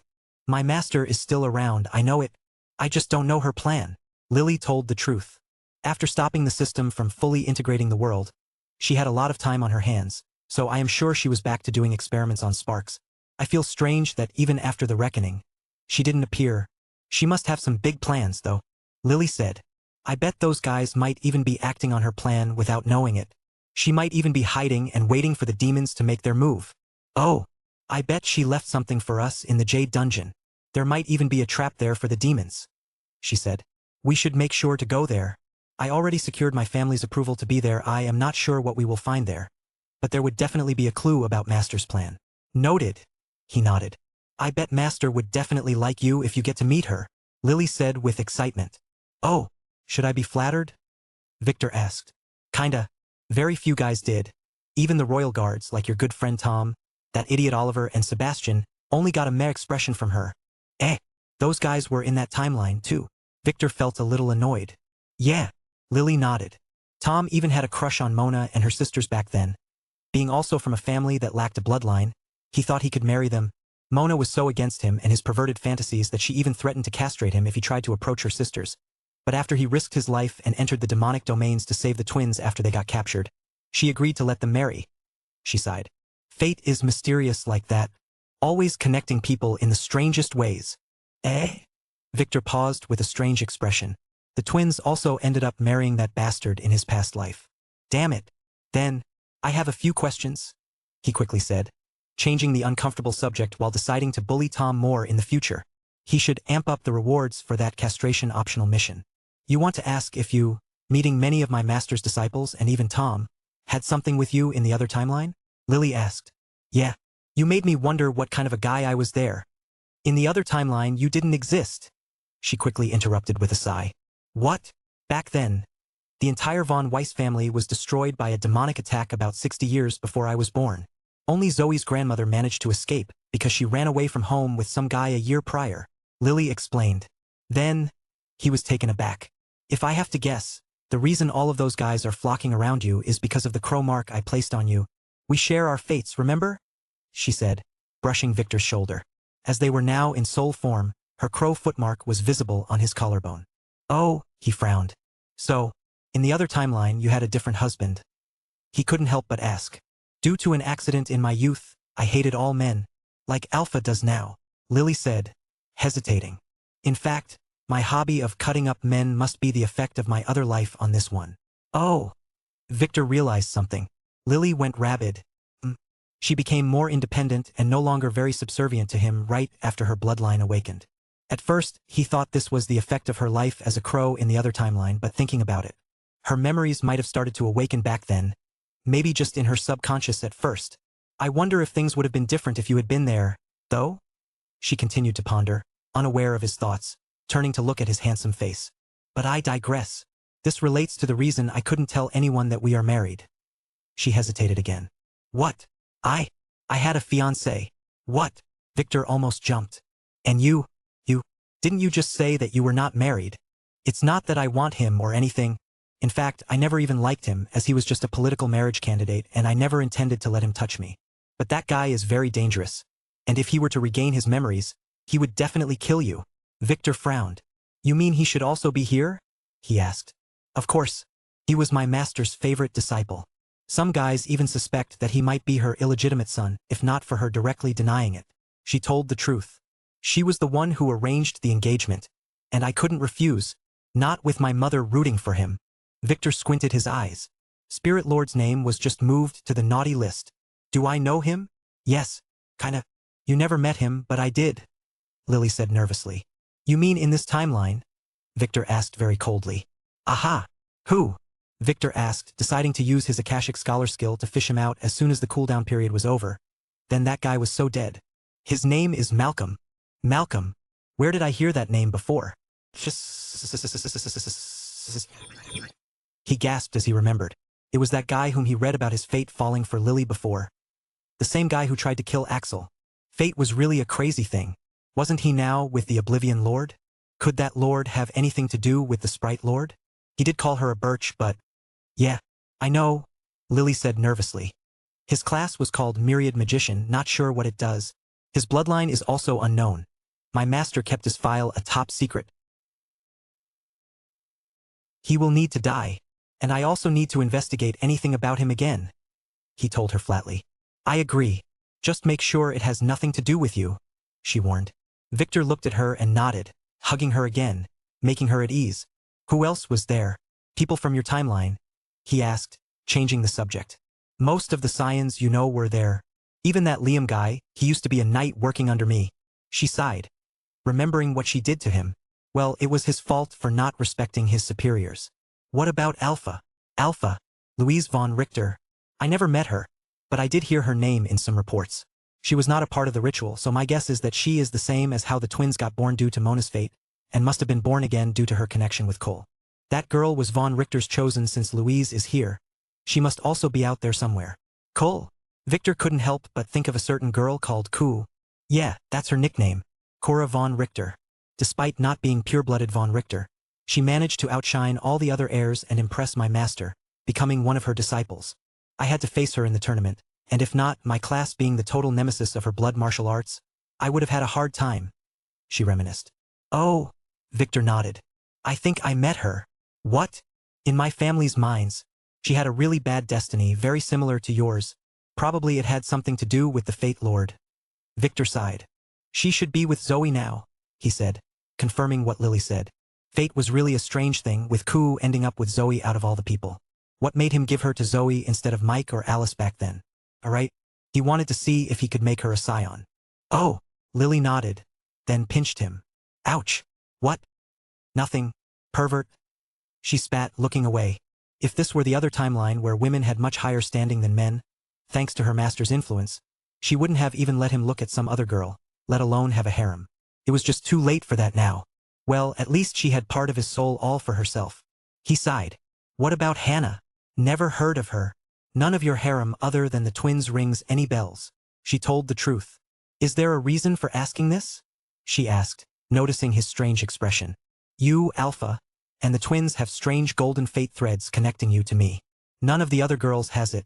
S1: My master is still around, I know it. I just don't know her plan. Lily told the truth. After stopping the system from fully integrating the world, she had a lot of time on her hands, so I am sure she was back to doing experiments on sparks. I feel strange that even after the reckoning, she didn't appear. She must have some big plans, though. Lily said. I bet those guys might even be acting on her plan without knowing it. She might even be hiding and waiting for the demons to make their move. Oh, I bet she left something for us in the Jade Dungeon. There might even be a trap there for the demons, she said. We should make sure to go there. I already secured my family's approval to be there. I am not sure what we will find there, but there would definitely be a clue about Master's plan. Noted. He nodded. I bet Master would definitely like you if you get to meet her, Lily said with excitement. Oh, should I be flattered? Victor asked. Kinda. Very few guys did. Even the royal guards, like your good friend Tom, that idiot Oliver and Sebastian, only got a meh expression from her. Those guys were in that timeline too. Victor felt a little annoyed. Yeah, Lily nodded. Tom even had a crush on Mona and her sisters back then. Being also from a family that lacked a bloodline, he thought he could marry them. Mona was so against him and his perverted fantasies that she even threatened to castrate him if he tried to approach her sisters. But after he risked his life and entered the demonic domains to save the twins after they got captured, she agreed to let them marry. She sighed. Fate is mysterious like that, always connecting people in the strangest ways. Victor paused with a strange expression. The twins also ended up marrying that bastard in his past life. Damn it. Then, I have a few questions, he quickly said, changing the uncomfortable subject while deciding to bully Tom more in the future. He should amp up the rewards for that castration optional mission. You want to ask if you, meeting many of my master's disciples and even Tom, had something with you in the other timeline? Lily asked. Yeah. You made me wonder what kind of a guy I was there. In the other timeline, you didn't exist, she quickly interrupted with a sigh. What? Back then, the entire von Weiss family was destroyed by a demonic attack about 60 years before I was born. Only Zoe's grandmother managed to escape because she ran away from home with some guy a year prior, Lily explained. Then, he was taken aback. If I have to guess, the reason all of those guys are flocking around you is because of the crow mark I placed on you. We share our fates, remember? She said, brushing Victor's shoulder. As they were now in soul form, her crow footmark was visible on his collarbone. Oh, he frowned. So, in the other timeline you had a different husband. He couldn't help but ask. Due to an accident in my youth, I hated all men, like Alpha does now, Lily said, hesitating. In fact, my hobby of cutting up men must be the effect of my other life on this one. Oh. Victor realized something. Lily went rabid. She became more independent and no longer very subservient to him right after her bloodline awakened. At first, he thought this was the effect of her life as a crow in the other timeline, but thinking about it, her memories might have started to awaken back then, maybe just in her subconscious at first. I wonder if things would have been different if you had been there, though? She continued to ponder, unaware of his thoughts, turning to look at his handsome face. But I digress. This relates to the reason I couldn't tell anyone that we are married. She hesitated again. What? I had a fiancé. What? Victor almost jumped. And didn't you just say that you were not married? It's not that I want him or anything. In fact, I never even liked him as he was just a political marriage candidate and I never intended to let him touch me. But that guy is very dangerous. And if he were to regain his memories, he would definitely kill you. Victor frowned. You mean he should also be here? He asked. Of course. He was my master's favorite disciple. Some guys even suspect that he might be her illegitimate son, if not for her directly denying it. She told the truth. She was the one who arranged the engagement, and I couldn't refuse, not with my mother rooting for him. Victor squinted his eyes. Spirit Lord's name was just moved to the naughty list. Do I know him? Yes, kinda. You never met him, but I did, Lily said nervously. You mean in this timeline? Victor asked very coldly. Aha! Who? Victor asked, deciding to use his Akashic Scholar skill to fish him out as soon as the cooldown period was over. Then that guy was so dead. His name is Malcolm. Malcolm. Where did I hear that name before? He gasped as he remembered. It was that guy whom he read about his fate falling for Lily before. The same guy who tried to kill Axel. Fate was really a crazy thing. Wasn't he now with the Oblivion Lord? Could that Lord have anything to do with the Sprite Lord? He did call her a birch, but... Yeah, I know, Lily said nervously. His class was called Myriad Magician, not sure what it does. His bloodline is also unknown. My master kept his file a top secret. He will need to die. And I also need to investigate anything about him again, he told her flatly. I agree. Just make sure it has nothing to do with you, she warned. Victor looked at her and nodded, hugging her again, making her at ease. Who else was there? People from your timeline? He asked, changing the subject. Most of the Scions you know were there. Even that Liam guy, he used to be a knight working under me. She sighed, remembering what she did to him. Well, it was his fault for not respecting his superiors. What about Alpha? Alpha, Louise von Richter. I never met her, but I did hear her name in some reports. She was not a part of the ritual, so my guess is that she is the same as how the twins got born due to Mona's fate, and must have been born again due to her connection with Cole. That girl was von Richter's chosen since Louise is here. She must also be out there somewhere. Cole? Victor couldn't help but think of a certain girl called Koo. Yeah, that's her nickname. Cora von Richter. Despite not being pure-blooded von Richter, she managed to outshine all the other heirs and impress my master, becoming one of her disciples. I had to face her in the tournament, and if not, my class being the total nemesis of her blood martial arts, I would have had a hard time, she reminisced. Oh, Victor nodded. I think I met her. What? In my family's minds, she had a really bad destiny, very similar to yours. Probably it had something to do with the Fate Lord. Victor sighed. She should be with Zoe now, he said, confirming what Lily said. Fate was really a strange thing, with Koo ending up with Zoe out of all the people. What made him give her to Zoe instead of Mike or Alice back then? Alright, he wanted to see if he could make her a scion. Oh, Lily nodded, then pinched him. Ouch. What? Nothing. Pervert. She spat, looking away. If this were the other timeline where women had much higher standing than men, thanks to her master's influence, she wouldn't have even let him look at some other girl, let alone have a harem. It was just too late for that now. Well, at least she had part of his soul all for herself. He sighed. What about Hannah? Never heard of her. None of your harem other than the twins rings any bells. She told the truth. Is there a reason for asking this? She asked, noticing his strange expression. You, Alpha, and the twins have strange golden fate threads connecting you to me. None of the other girls has it.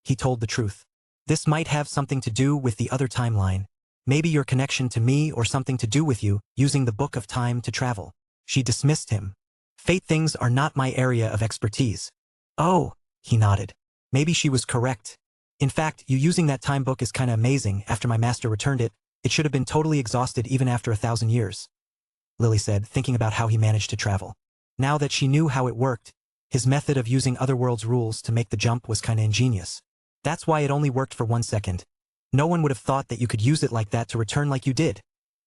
S1: He told the truth. This might have something to do with the other timeline. Maybe your connection to me or something to do with you, using the Book of Time to travel. She dismissed him. Fate things are not my area of expertise. Oh, he nodded. Maybe she was correct. In fact, you using that time book is kinda amazing. After my master returned it, it should have been totally exhausted even after 1,000 years. Lily said, thinking about how he managed to travel. Now that she knew how it worked, his method of using Otherworld's rules to make the jump was kinda ingenious. That's why it only worked for 1 second. No one would have thought that you could use it like that to return like you did,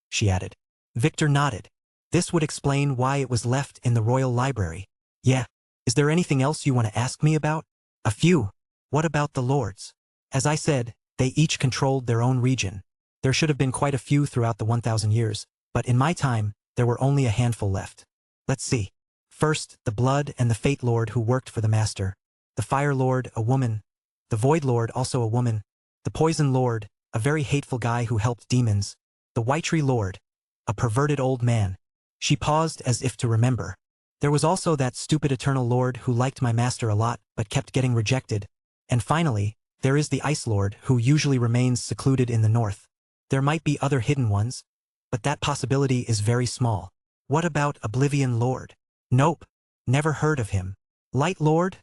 S1: she added. Victor nodded. This would explain why it was left in the Royal Library. Yeah. Is there anything else you want to ask me about? A few. What about the lords? As I said, they each controlled their own region. There should have been quite a few throughout the 1,000 years, but in my time, there were only a handful left. Let's see. First, the Blood and the Fate Lord who worked for the Master. The Fire Lord, a woman. The Void Lord, also a woman. The Poison Lord, a very hateful guy who helped demons. The White Tree Lord, a perverted old man. She paused as if to remember. There was also that stupid Eternal Lord who liked my master a lot but kept getting rejected. And finally, there is the Ice Lord who usually remains secluded in the north. There might be other hidden ones, but that possibility is very small. What about Oblivion Lord? Nope, never heard of him. Light Lord?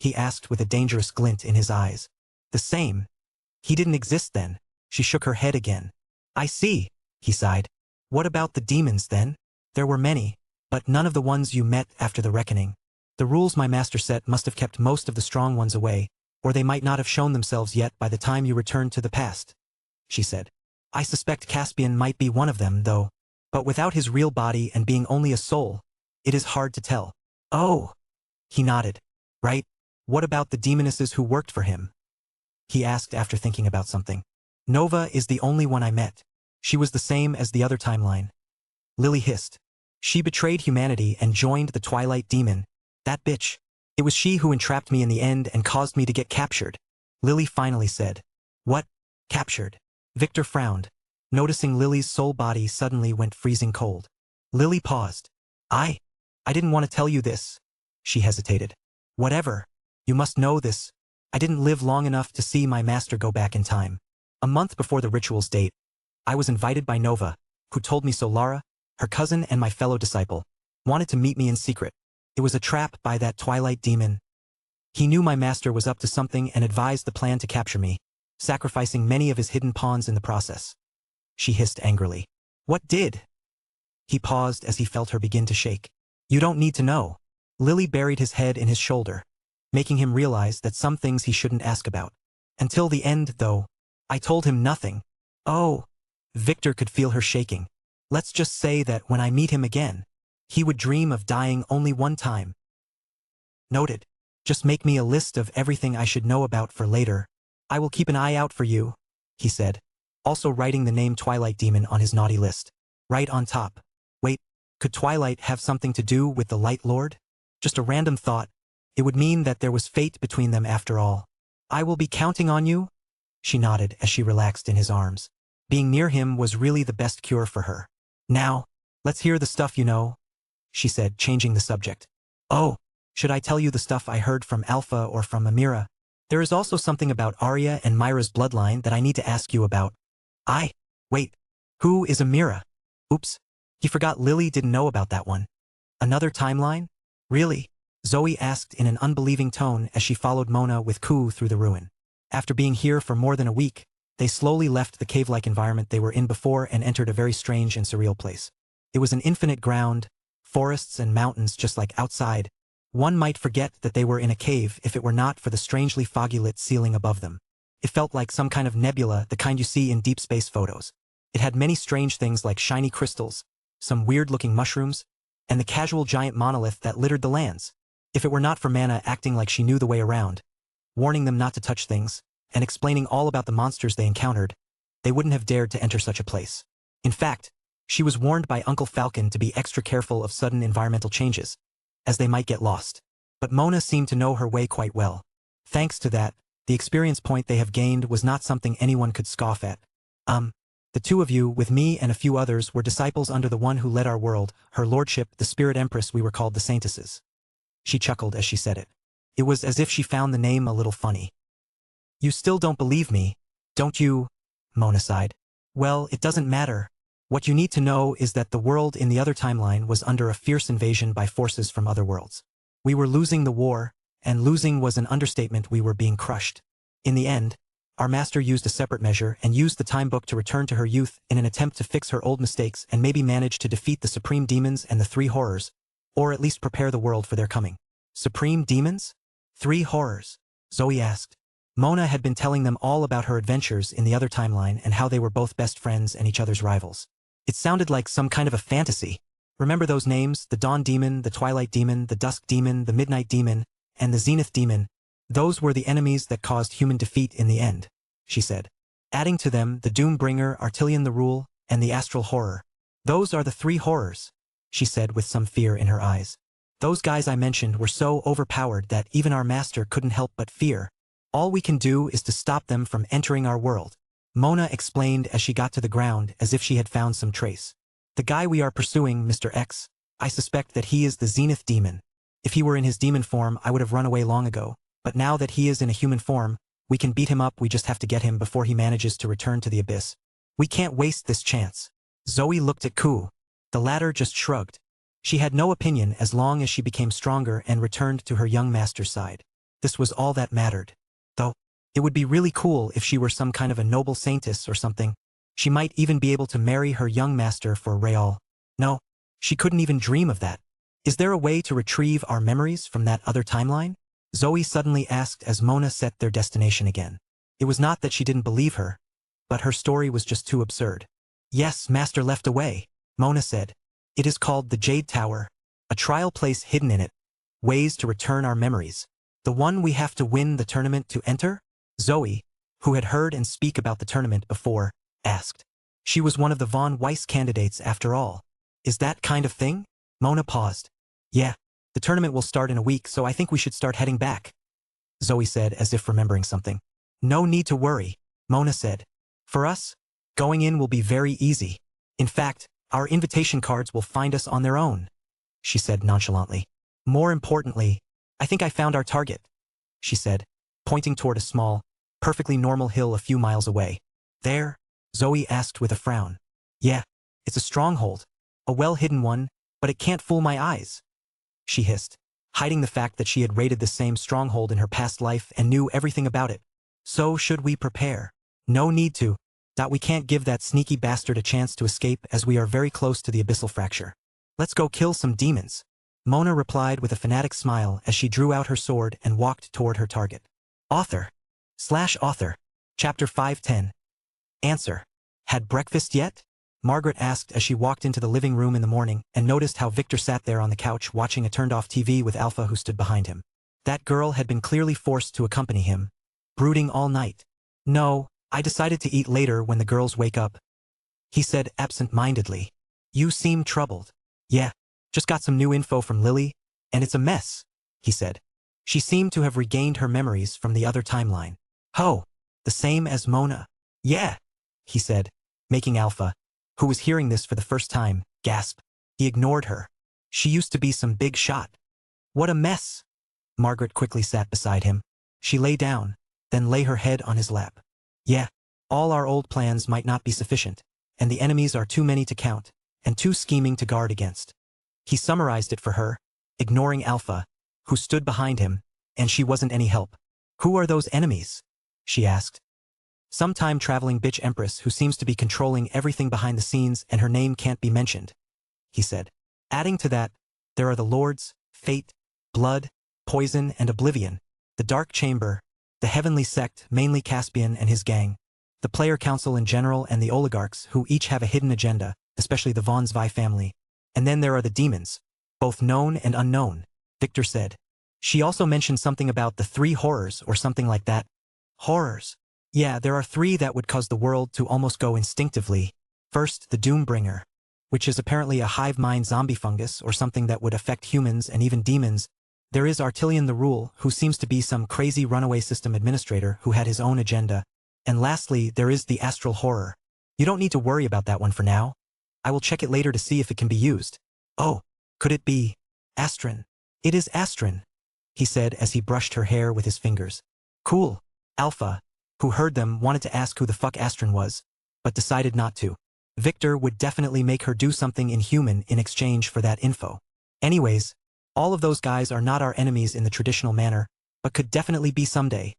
S1: He asked with a dangerous glint in his eyes. The same. He didn't exist then. She shook her head again. I see, he sighed. What about the demons then? There were many, but none of the ones you met after the reckoning. The rules my master set must have kept most of the strong ones away, or they might not have shown themselves yet by the time you returned to the past, she said. I suspect Caspian might be one of them, though, but without his real body and being only a soul, it is hard to tell. Oh, he nodded. Right? What about the demonesses who worked for him? He asked after thinking about something. Nova is the only one I met. She was the same as the other timeline. Lily hissed. She betrayed humanity and joined the Twilight Demon. That bitch. It was she who entrapped me in the end and caused me to get captured. Lily finally said. What? Captured? Victor frowned. Noticing Lily's soul body suddenly went freezing cold. Lily paused. I didn't want to tell you this. She hesitated. Whatever. You must know this. I didn't live long enough to see my master go back in time. A month before the ritual's date, I was invited by Nova, who told me so Lara, her cousin and my fellow disciple, wanted to meet me in secret. It was a trap by that Twilight Demon. He knew my master was up to something and advised the plan to capture me, sacrificing many of his hidden pawns in the process. She hissed angrily. What did? He paused as he felt her begin to shake. You don't need to know. Lily buried his head in his shoulder, making him realize that some things he shouldn't ask about. Until the end, though, I told him nothing. Oh. Victor could feel her shaking. Let's just say that when I meet him again, he would dream of dying only one time. Noted. Just make me a list of everything I should know about for later. I will keep an eye out for you, he said, also writing the name Twilight Demon on his naughty list. Right on top. Wait, could Twilight have something to do with the Light Lord? Just a random thought. It would mean that there was fate between them after all. I will be counting on you? She nodded as she relaxed in his arms. Being near him was really the best cure for her. Now, let's hear the stuff you know, she said, changing the subject. Oh, should I tell you the stuff I heard from Alpha or from Amira? There is also something about Arya and Myra's bloodline that I need to ask you about. Wait, who is Amira? Oops, he forgot Lily didn't know about that one. Another timeline? Really? Zoe asked in an unbelieving tone as she followed Mona with Ku through the ruin. After being here for more than a week, they slowly left the cave-like environment they were in before and entered a very strange and surreal place. It was an infinite ground, forests and mountains just like outside. One might forget that they were in a cave if it were not for the strangely foggy-lit ceiling above them. It felt like some kind of nebula, the kind you see in deep space photos. It had many strange things like shiny crystals, some weird-looking mushrooms, and the casual giant monolith that littered the lands. If it were not for Mana acting like she knew the way around, warning them not to touch things, and explaining all about the monsters they encountered, they wouldn't have dared to enter such a place. In fact, she was warned by Uncle Falcon to be extra careful of sudden environmental changes, as they might get lost. But Mona seemed to know her way quite well. Thanks to that, the experience point they have gained was not something anyone could scoff at. The two of you, with me and a few others, were disciples under the one who led our world, her lordship, the Spirit Empress. We were called the Saintesses. She chuckled as she said it. It was as if she found the name a little funny. You still don't believe me, don't you? Mona sighed. Well, it doesn't matter. What you need to know is that the world in the other timeline was under a fierce invasion by forces from other worlds. We were losing the war, and losing was an understatement. We were being crushed. In the end, our master used a separate measure and used the time book to return to her youth in an attempt to fix her old mistakes and maybe manage to defeat the supreme demons and the three horrors, or at least prepare the world for their coming. Supreme demons? Three horrors? Zoe asked. Mona had been telling them all about her adventures in the other timeline and how they were both best friends and each other's rivals. It sounded like some kind of a fantasy. Remember those names, the Dawn Demon, the Twilight Demon, the Dusk Demon, the Midnight Demon, and the Zenith Demon? Those were the enemies that caused human defeat in the end, she said. Adding to them the Doombringer, Artilion the Rule, and the Astral Horror. Those are the three horrors, she said with some fear in her eyes. Those guys I mentioned were so overpowered that even our master couldn't help but fear. All we can do is to stop them from entering our world, Mona explained as she got to the ground as if she had found some trace. The guy we are pursuing, Mr. X, I suspect that he is the Zenith Demon. If he were in his demon form, I would have run away long ago. But now that he is in a human form, we can beat him up. We just have to get him before he manages to return to the abyss. We can't waste this chance. Zoe looked at Ku. The latter just shrugged. She had no opinion as long as she became stronger and returned to her young master's side. This was all that mattered. Though, it would be really cool if she were some kind of a noble saintess or something. She might even be able to marry her young master for Real. No, she couldn't even dream of that. Is there a way to retrieve our memories from that other timeline? Zoe suddenly asked as Mona set their destination again. It was not that she didn't believe her, but her story was just too absurd. Yes, Master left away, Mona said. It is called the Jade Tower, a trial place hidden in it. Ways to return our memories. The one we have to win the tournament to enter? Zoe, who had heard and speak about the tournament before, asked. She was one of the Von Weiss candidates after all. Is that kind of thing? Mona paused. Yeah, the tournament will start in a week, so I think we should start heading back, Zoe said as if remembering something. No need to worry, Mona said. For us, going in will be very easy. In fact, our invitation cards will find us on their own, she said nonchalantly. More importantly, I think I found our target, she said, pointing toward a small, perfectly normal hill a few miles away. There? Zoe asked with a frown. Yeah, it's a stronghold, a well-hidden one, but it can't fool my eyes, she hissed, hiding the fact that she had raided the same stronghold in her past life and knew everything about it. So should we prepare? No need to. We can't give that sneaky bastard a chance to escape as we are very close to the abyssal fracture. Let's go kill some demons, Mona replied with a fanatic smile as she drew out her sword and walked toward her target. Author. Chapter 510. Answer. Had breakfast yet? Margaret asked as she walked into the living room in the morning and noticed how Victor sat there on the couch watching a turned-off TV with Alpha who stood behind him. That girl had been clearly forced to accompany him, brooding all night. No, I decided to eat later when the girls wake up, he said absent-mindedly. You seem troubled. Yeah, just got some new info from Lily, and it's a mess, he said. She seemed to have regained her memories from the other timeline. Oh, the same as Mona. Yeah, he said, making Alpha, who was hearing this for the first time, gasp. He ignored her. She used to be some big shot. What a mess. Margaret quickly sat beside him. She lay down, then lay her head on his lap. Yeah, all our old plans might not be sufficient, and the enemies are too many to count, and too scheming to guard against. He summarized it for her, ignoring Alpha, who stood behind him, and she wasn't any help. Who are those enemies? She asked. Some time-traveling bitch empress who seems to be controlling everything behind the scenes and her name can't be mentioned, he said. Adding to that, there are the Lords, Fate, Blood, Poison, and Oblivion, the Dark Chamber, the Heavenly Sect, mainly Caspian and his gang, the Player Council in general, and the oligarchs who each have a hidden agenda, especially the von Zwei family. And then there are the demons, both known and unknown, Victor said. She also mentioned something about the 3 horrors or something like that. Horrors? Yeah, there are 3 that would cause the world to almost go instinctively. First, the Doombringer, which is apparently a hive mind zombie fungus or something that would affect humans and even demons. There is Artilion the Rule, who seems to be some crazy runaway system administrator who had his own agenda. And lastly, there is the Astral Horror. You don't need to worry about that one for now. I will check it later to see if it can be used. Oh, could it be Astron? It is Astron, he said as he brushed her hair with his fingers. Cool. Alpha, who heard them, wanted to ask who the fuck Astron was, but decided not to. Victor would definitely make her do something inhuman in exchange for that info. Anyways, all of those guys are not our enemies in the traditional manner, but could definitely be someday,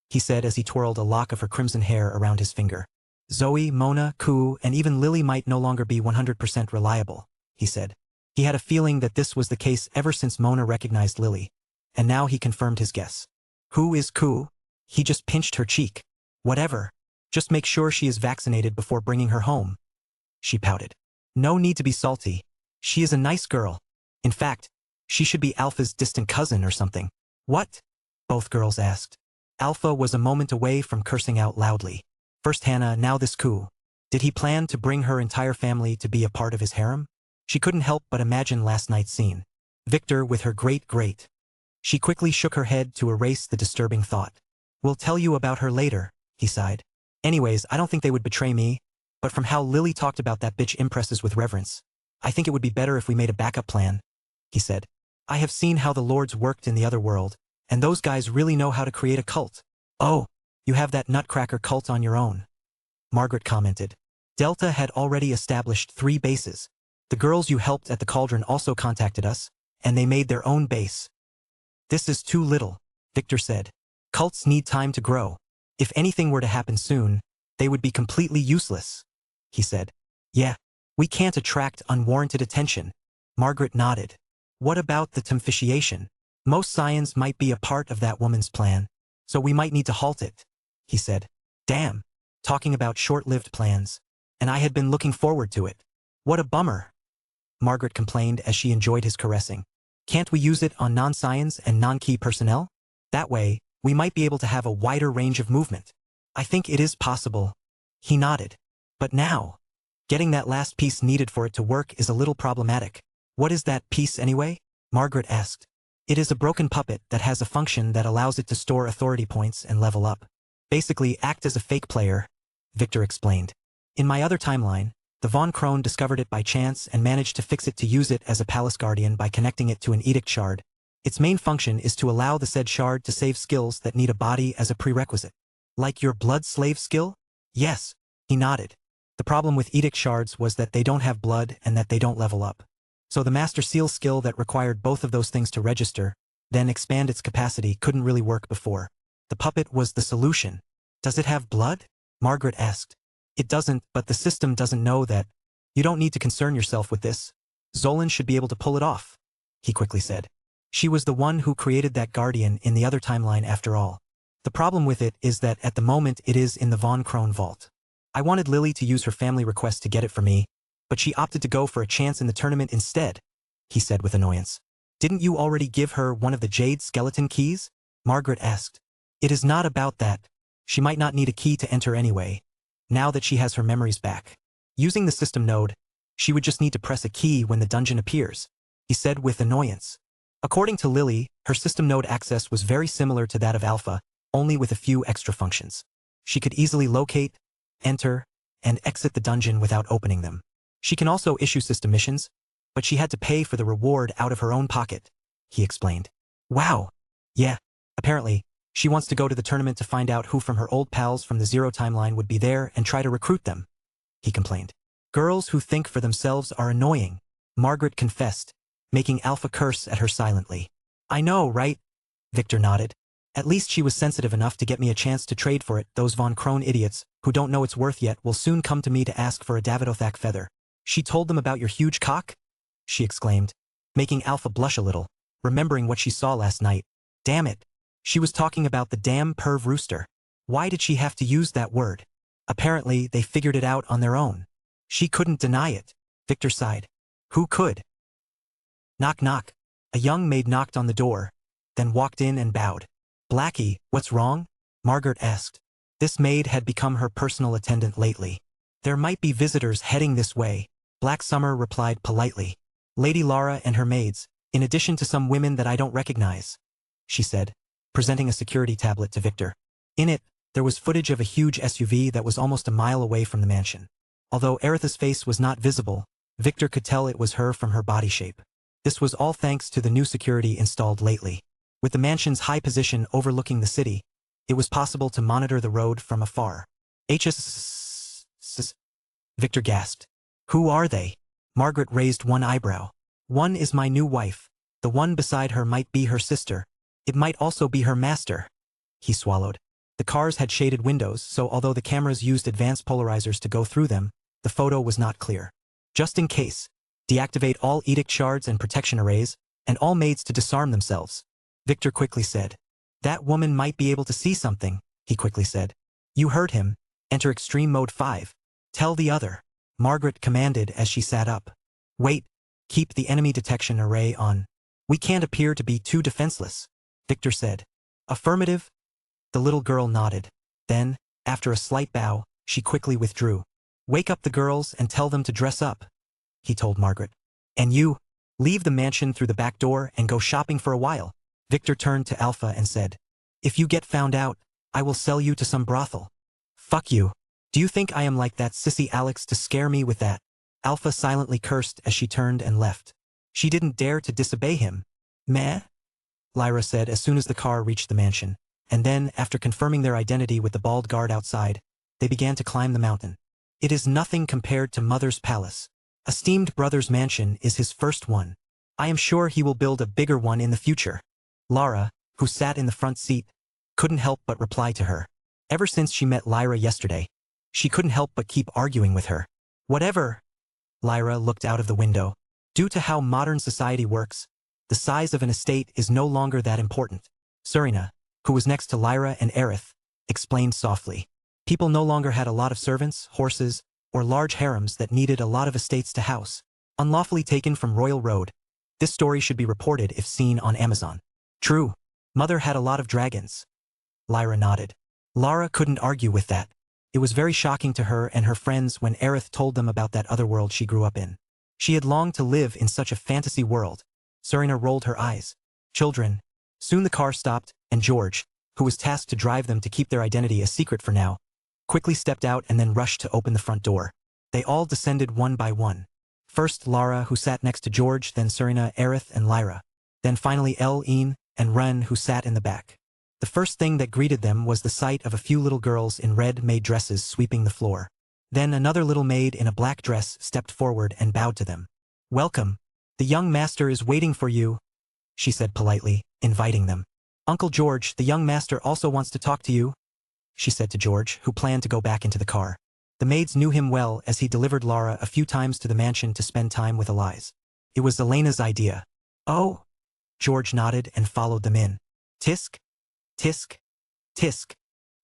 S1: he said as he twirled a lock of her crimson hair around his finger. Zoe, Mona, Ku, and even Lily might no longer be 100% reliable, he said. He had a feeling that this was the case ever since Mona recognized Lily, and now he confirmed his guess. Who is Ku? He just pinched her cheek. Whatever. Just make sure she is vaccinated before bringing her home, she pouted. No need to be salty. She is a nice girl. In fact, she should be Alpha's distant cousin or something. What? Both girls asked. Alpha was a moment away from cursing out loudly. First Hannah, now this Ku. Did he plan to bring her entire family to be a part of his harem? She couldn't help but imagine last night's scene. Victor with her great. She quickly shook her head to erase the disturbing thought. We'll tell you about her later, he sighed. Anyways, I don't think they would betray me, but from how Lily talked about that bitch impresses with reverence, I think it would be better if we made a backup plan, he said. I have seen how the Lords worked in the other world, and those guys really know how to create a cult. Oh, you have that nutcracker cult on your own, Margaret commented. Delta had already established 3 bases. The girls you helped at the Cauldron also contacted us, and they made their own base. This is too little, Victor said. Cults need time to grow. If anything were to happen soon, they would be completely useless, he said. Yeah, we can't attract unwarranted attention. Margaret nodded. What about the tomfishiation? Most scions might be a part of that woman's plan, so we might need to halt it, he said. Damn, talking about short-lived plans. And I had been looking forward to it. What a bummer, Margaret complained as she enjoyed his caressing. Can't we use it on non-scions and non-key personnel? That way, we might be able to have a wider range of movement. I think it is possible. He nodded. But now, getting that last piece needed for it to work is a little problematic. What is that piece anyway? Margaret asked. It is a broken puppet that has a function that allows it to store authority points and level up. Basically, act as a fake player, Victor explained. In my other timeline, the Von Krone discovered it by chance and managed to fix it to use it as a palace guardian by connecting it to an edict shard. Its main function is to allow the said shard to save skills that need a body as a prerequisite. Like your blood slave skill? Yes, he nodded. The problem with edict shards was that they don't have blood and that they don't level up. So the Master Seal skill that required both of those things to register, then expand its capacity, couldn't really work before. The puppet was the solution. Does it have blood? Margaret asked. It doesn't, but the system doesn't know that. You don't need to concern yourself with this. Zolan should be able to pull it off, he quickly said. She was the one who created that guardian in the other timeline after all. The problem with it is that at the moment it is in the Von Krone vault. I wanted Lily to use her family request to get it for me, but she opted to go for a chance in the tournament instead, he said with annoyance. Didn't you already give her one of the jade skeleton keys? Margaret asked. It is not about that. She might not need a key to enter anyway, now that she has her memories back. Using the system node, she would just need to press a key when the dungeon appears, he said with annoyance. According to Lily, her system node access was very similar to that of Alpha, only with a few extra functions. She could easily locate, enter, and exit the dungeon without opening them. She can also issue system missions, but she had to pay for the reward out of her own pocket, he explained. Wow. Yeah, apparently, she wants to go to the tournament to find out who from her old pals from the Zero timeline would be there and try to recruit them, he complained. Girls who think for themselves are annoying, Margaret confessed, making Alpha curse at her silently. I know, right? Victor nodded. At least she was sensitive enough to get me a chance to trade for it. Those Von Krone idiots, who don't know its worth yet, will soon come to me to ask for a Davidothak feather. She told them about your huge cock? She exclaimed, making Alpha blush a little, remembering what she saw last night. Damn it. She was talking about the damn perv rooster. Why did she have to use that word? Apparently, they figured it out on their own. She couldn't deny it. Victor sighed. Who could? Knock knock. A young maid knocked on the door, then walked in and bowed. Blackie, what's wrong? Margaret asked. This maid had become her personal attendant lately. There might be visitors heading this way, Black Summer replied politely. Lady Lara and her maids, in addition to some women that I don't recognize, she said, presenting a security tablet to Victor. In it, there was footage of a huge SUV that was almost a mile away from the mansion. Although Aretha's face was not visible, Victor could tell it was her from her body shape. This was all thanks to the new security installed lately. With the mansion's high position overlooking the city, it was possible to monitor the road from afar. Victor gasped. Who are they? Margaret raised one eyebrow. One is my new wife. The one beside her might be her sister. It might also be her master. He swallowed. The cars had shaded windows, so although the cameras used advanced polarizers to go through them, the photo was not clear. Just in case, deactivate all edict shards and protection arrays, and all maids to disarm themselves. Victor quickly said. That woman might be able to see something, he quickly said. You heard him. Enter Extreme Mode 5. Tell the other. Margaret commanded as she sat up. Wait. Keep the enemy detection array on. We can't appear to be too defenseless, Victor said. Affirmative. The little girl nodded. Then, after a slight bow, she quickly withdrew. Wake up the girls and tell them to dress up, he told Margaret. And you, leave the mansion through the back door and go shopping for a while. Victor turned to Alpha and said, If you get found out, I will sell you to some brothel. Fuck you. Do you think I am like that sissy Alex to scare me with that? Alpha silently cursed as she turned and left. She didn't dare to disobey him. Meh? Lyra said as soon as the car reached the mansion, and then, after confirming their identity with the bald guard outside, they began to climb the mountain. It is nothing compared to Mother's palace. Esteemed brother's mansion is his first one. I am sure he will build a bigger one in the future. Lara, who sat in the front seat, couldn't help but reply to her. Ever since she met Lyra yesterday, she couldn't help but keep arguing with her. Whatever. Lyra looked out of the window. Due to how modern society works, the size of an estate is no longer that important. Surina, who was next to Lyra and Aerith, explained softly. People no longer had a lot of servants, horses, or large harems that needed a lot of estates to house. Unlawfully taken from Royal Road. This story should be reported if seen on Amazon. True. Mother had a lot of dragons. Lyra nodded. Lara couldn't argue with that. It was very shocking to her and her friends when Aerith told them about that other world she grew up in. She had longed to live in such a fantasy world. Serena rolled her eyes. Children. Soon the car stopped, and George, who was tasked to drive them to keep their identity a secret for now, quickly stepped out and then rushed to open the front door. They all descended one by one. First Lara, who sat next to George, then Serena, Aerith, and Lyra. Then finally Ellen and Ren, who sat in the back. The first thing that greeted them was the sight of a few little girls in red maid dresses sweeping the floor. Then another little maid in a black dress stepped forward and bowed to them. "Welcome. The young master is waiting for you," she said politely, inviting them. "Uncle George, the young master also wants to talk to you," she said to George, who planned to go back into the car. The maids knew him well, as he delivered Lara a few times to the mansion to spend time with Elise. It was Elena's idea. "Oh." George nodded and followed them in. Tisk, tisk, tisk.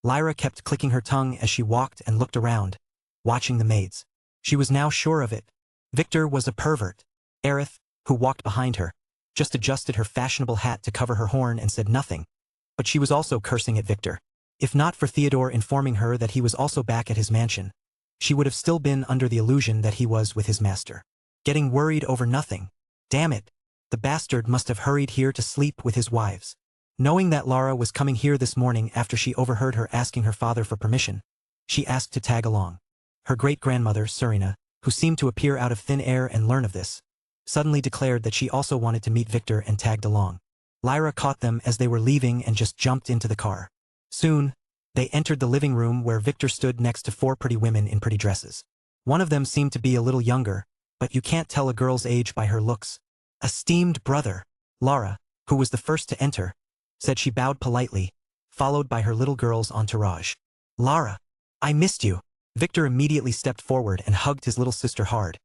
S1: Lyra kept clicking her tongue as she walked and looked around, watching the maids. She was now sure of it. Victor was a pervert. Aerith, who walked behind her, just adjusted her fashionable hat to cover her horn and said nothing. But she was also cursing at Victor. If not for Theodore informing her that he was also back at his mansion, she would have still been under the illusion that he was with his master. Getting worried over nothing. Damn it. The bastard must have hurried here to sleep with his wives. Knowing that Lara was coming here this morning after she overheard her asking her father for permission, she asked to tag along. Her great-grandmother, Serena, who seemed to appear out of thin air and learn of this, suddenly declared that she also wanted to meet Victor and tagged along. Lyra caught them as they were leaving and just jumped into the car. Soon, they entered the living room where Victor stood next to 4 pretty women in pretty dresses. One of them seemed to be a little younger, but you can't tell a girl's age by her looks. "Esteemed brother." Lara, who was the first to enter, said she bowed politely, followed by her little girl's entourage. "Lara, I missed you." Victor immediately stepped forward and hugged his little sister hard,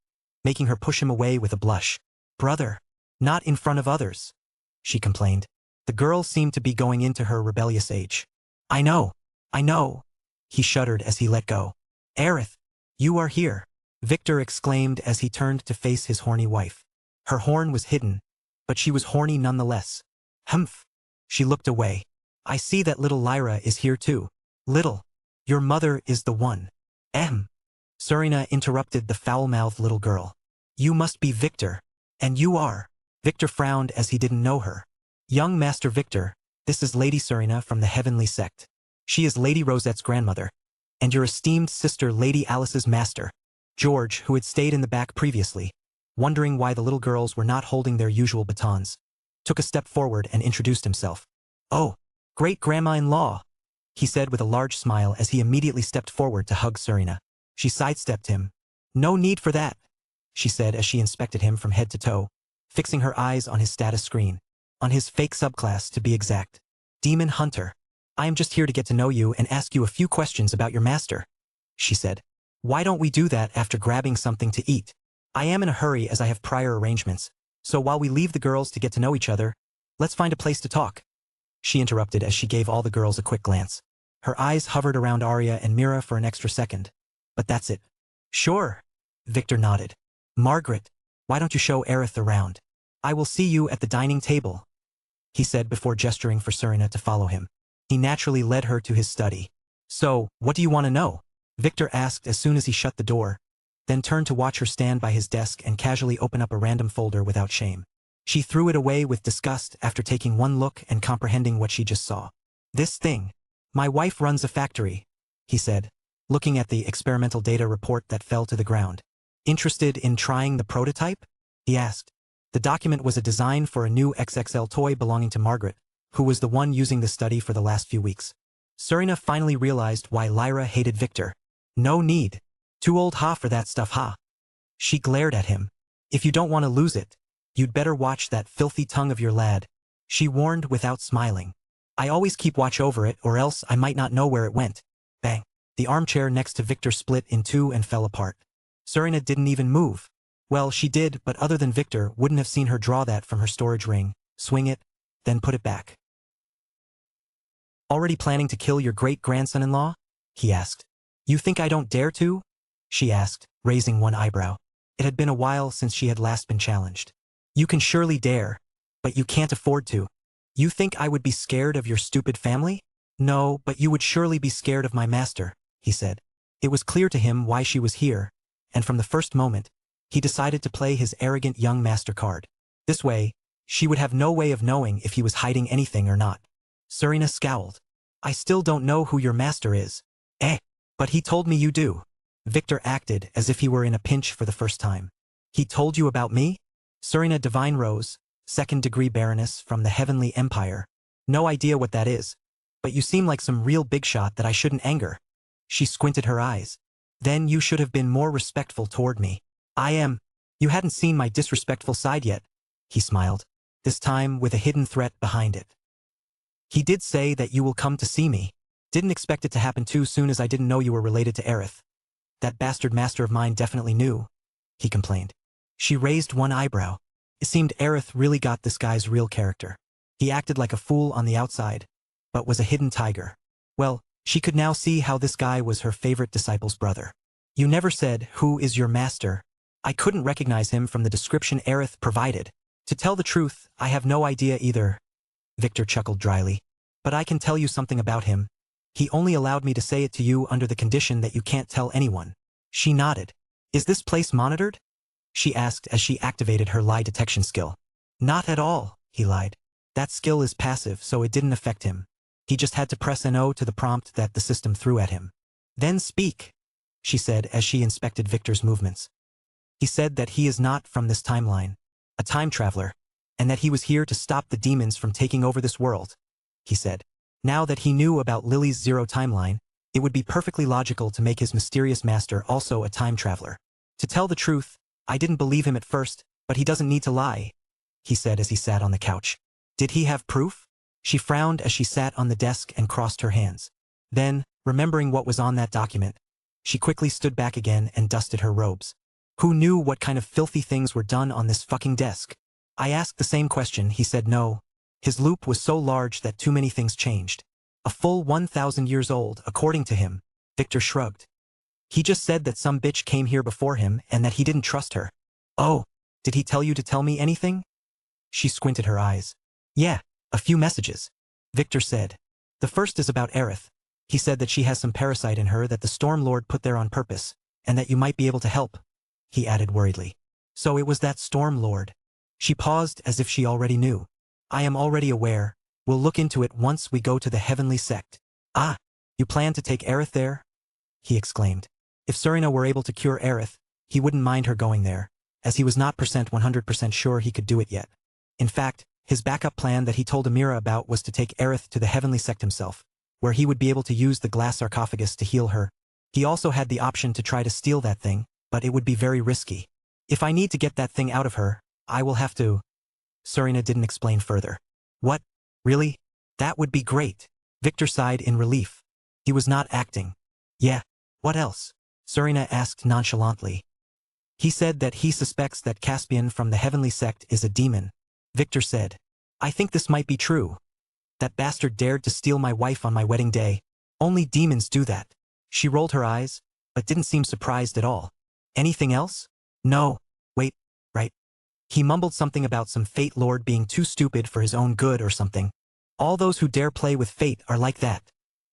S1: making her push him away with a blush. "Brother, not in front of others," she complained. The girl seemed to be going into her rebellious age. I know, he shuddered as he let go. "Aerith, you are here," Victor exclaimed as he turned to face his horny wife. Her horn was hidden, but she was horny nonetheless. "Humph." She looked away. "I see that little Lyra is here too." "Little, your mother is the one." Serena interrupted the foul-mouthed little girl. "You must be Victor, and you are." Victor frowned as he didn't know her. "Young Master Victor, this is Lady Serena from the Heavenly Sect. She is Lady Rosette's grandmother, and your esteemed sister Lady Alice's master." George, who had stayed in the back previously, wondering why the little girls were not holding their usual batons, took a step forward and introduced himself. "Oh, great-grandma-in-law," he said with a large smile as he immediately stepped forward to hug Serena. She sidestepped him. "No need for that," she said as she inspected him from head to toe, fixing her eyes on his status screen. On his fake subclass, to be exact. "Demon Hunter. I am just here to get to know you and ask you a few questions about your master," she said. "Why don't we do that after grabbing something to eat? I am in a hurry as I have prior arrangements, so while we leave the girls to get to know each other, let's find a place to talk," she interrupted as she gave all the girls a quick glance. Her eyes hovered around Arya and Mira for an extra second. "But that's it." "Sure," Victor nodded. "Margaret, why don't you show Aerith around? I will see you at the dining table," he said before gesturing for Serena to follow him. He naturally led her to his study. "So, what do you want to know?" Victor asked as soon as he shut the door, then turned to watch her stand by his desk and casually open up a random folder without shame. She threw it away with disgust after taking one look and comprehending what she just saw. "This thing. My wife runs a factory," he said, looking at the experimental data report that fell to the ground. "Interested in trying the prototype?" he asked. The document was a design for a new XXL toy belonging to Margaret, who was the one using the study for the last few weeks. Serena finally realized why Lyra hated Victor. "No need. Too old for that stuff She glared at him. "If you don't want to lose it, you'd better watch that filthy tongue of your lad," she warned without smiling. "I always keep watch over it or else I might not know where it went." Bang. The armchair next to Victor split in two and fell apart. Serena didn't even move. Well, she did, but other than Victor wouldn't have seen her draw that from her storage ring, swing it, then put it back. "Already planning to kill your great-grandson-in-law?" he asked. "You think I don't dare to?" she asked, raising one eyebrow. It had been a while since she had last been challenged. "You can surely dare, but you can't afford to. You think I would be scared of your stupid family?" "No, but you would surely be scared of my master," he said. It was clear to him why she was here, and from the first moment, he decided to play his arrogant young master card. This way, she would have no way of knowing if he was hiding anything or not. Serena scowled. I still don't know who your master is. But he told me you do. Victor acted as if he were in a pinch for the first time. He told you about me? Serena Divine Rose, second-degree baroness from the Heavenly Empire. No idea what that is. But you seem like some real big shot that I shouldn't anger. She squinted her eyes. Then you should have been more respectful toward me. I am. You hadn't seen my disrespectful side yet. He smiled, this time with a hidden threat behind it. He did say that you will come to see me. Didn't expect it to happen too soon as I didn't know you were related to Aerith. That bastard master of mine definitely knew, he complained. She raised one eyebrow. It seemed Aerith really got this guy's real character. He acted like a fool on the outside, but was a hidden tiger. Well, she could now see how this guy was her favorite disciple's brother. You never said, who is your master? I couldn't recognize him from the description Aerith provided. To tell the truth, I have no idea either. Victor chuckled dryly. But I can tell you something about him. He only allowed me to say it to you under the condition that you can't tell anyone. She nodded. Is this place monitored? She asked as she activated her lie detection skill. Not at all, he lied. That skill is passive, so it didn't affect him. He just had to press NO to the prompt that the system threw at him. Then speak, she said as she inspected Victor's movements. He said that he is not from this timeline, a time traveler, and that he was here to stop the demons from taking over this world, he said. Now that he knew about Lily's zero timeline, it would be perfectly logical to make his mysterious master also a time traveler. To tell the truth, I didn't believe him at first, but he doesn't need to lie, he said as he sat on the couch. Did he have proof? She frowned as she sat on the desk and crossed her hands. Then, remembering what was on that document, she quickly stood back again and dusted her robes. Who knew what kind of filthy things were done on this fucking desk? I asked the same question, he said no. His loop was so large that too many things changed. A full 1,000 years old, according to him. Victor shrugged. He just said that some bitch came here before him and that he didn't trust her. Oh, did he tell you to tell me anything? She squinted her eyes. Yeah, a few messages. Victor said. The first is about Aerith. He said that she has some parasite in her that the Storm Lord put there on purpose, and that you might be able to help. He added worriedly. So it was that Storm Lord. She paused as if she already knew. I am already aware. We'll look into it once we go to the Heavenly Sect. Ah, you plan to take Aerith there? He exclaimed. If Serena were able to cure Aerith, he wouldn't mind her going there, as he was not 100% sure he could do it yet. In fact, his backup plan that he told Amira about was to take Aerith to the Heavenly Sect himself, where he would be able to use the glass sarcophagus to heal her. He also had the option to try to steal that thing, but it would be very risky. If I need to get that thing out of her, I will have to. Serena didn't explain further. What? Really? That would be great. Victor sighed in relief. He was not acting. Yeah. What else? Serena asked nonchalantly. He said that he suspects that Caspian from the Heavenly Sect is a demon. Victor said. I think this might be true. That bastard dared to steal my wife on my wedding day. Only demons do that. She rolled her eyes, but didn't seem surprised at all. Anything else? No. Wait, right. He mumbled something about some fate lord being too stupid for his own good or something. All those who dare play with fate are like that,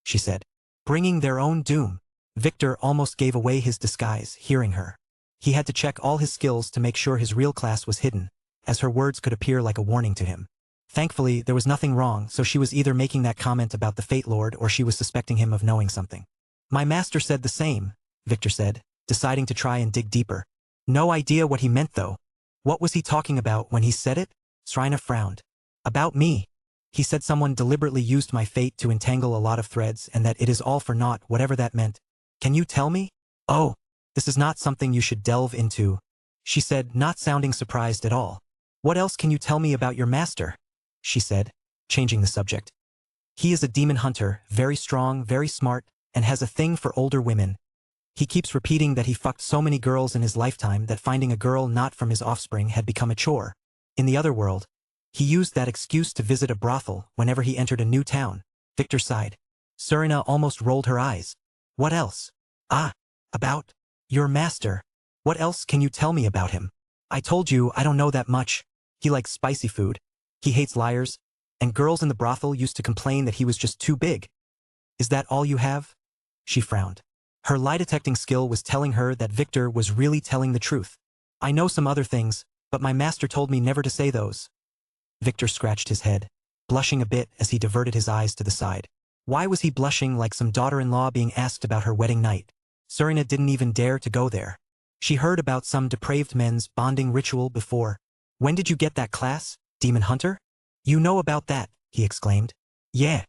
S1: she said. Bringing their own doom. Victor almost gave away his disguise, hearing her. He had to check all his skills to make sure his real class was hidden, as her words could appear like a warning to him. Thankfully, there was nothing wrong, so she was either making that comment about the Fate Lord or she was suspecting him of knowing something. My master said the same, Victor said, deciding to try and dig deeper. No idea what he meant though. What was he talking about when he said it? Srina frowned. About me. He said someone deliberately used my fate to entangle a lot of threads and that it is all for naught, whatever that meant. Can you tell me? Oh, this is not something you should delve into, she said, not sounding surprised at all. What else can you tell me about your master? She said, changing the subject. He is a demon hunter, very strong, very smart, and has a thing for older women. He keeps repeating that he fucked so many girls in his lifetime that finding a girl not from his offspring had become a chore. In the other world, he used that excuse to visit a brothel whenever he entered a new town. Victor sighed. Serena almost rolled her eyes. What else? Ah, about your master. What else can you tell me about him? I told you I don't know that much. He likes spicy food. He hates liars. And girls in the brothel used to complain that he was just too big. Is that all you have? She frowned. Her lie detecting skill was telling her that Victor was really telling the truth. I know some other things, but my master told me never to say those. Victor scratched his head, blushing a bit as he diverted his eyes to the side. Why was he blushing like some daughter-in-law being asked about her wedding night? Serena didn't even dare to go there. She heard about some depraved men's bonding ritual before. When did you get that class, Demon Hunter? You know about that, he exclaimed. Yeah.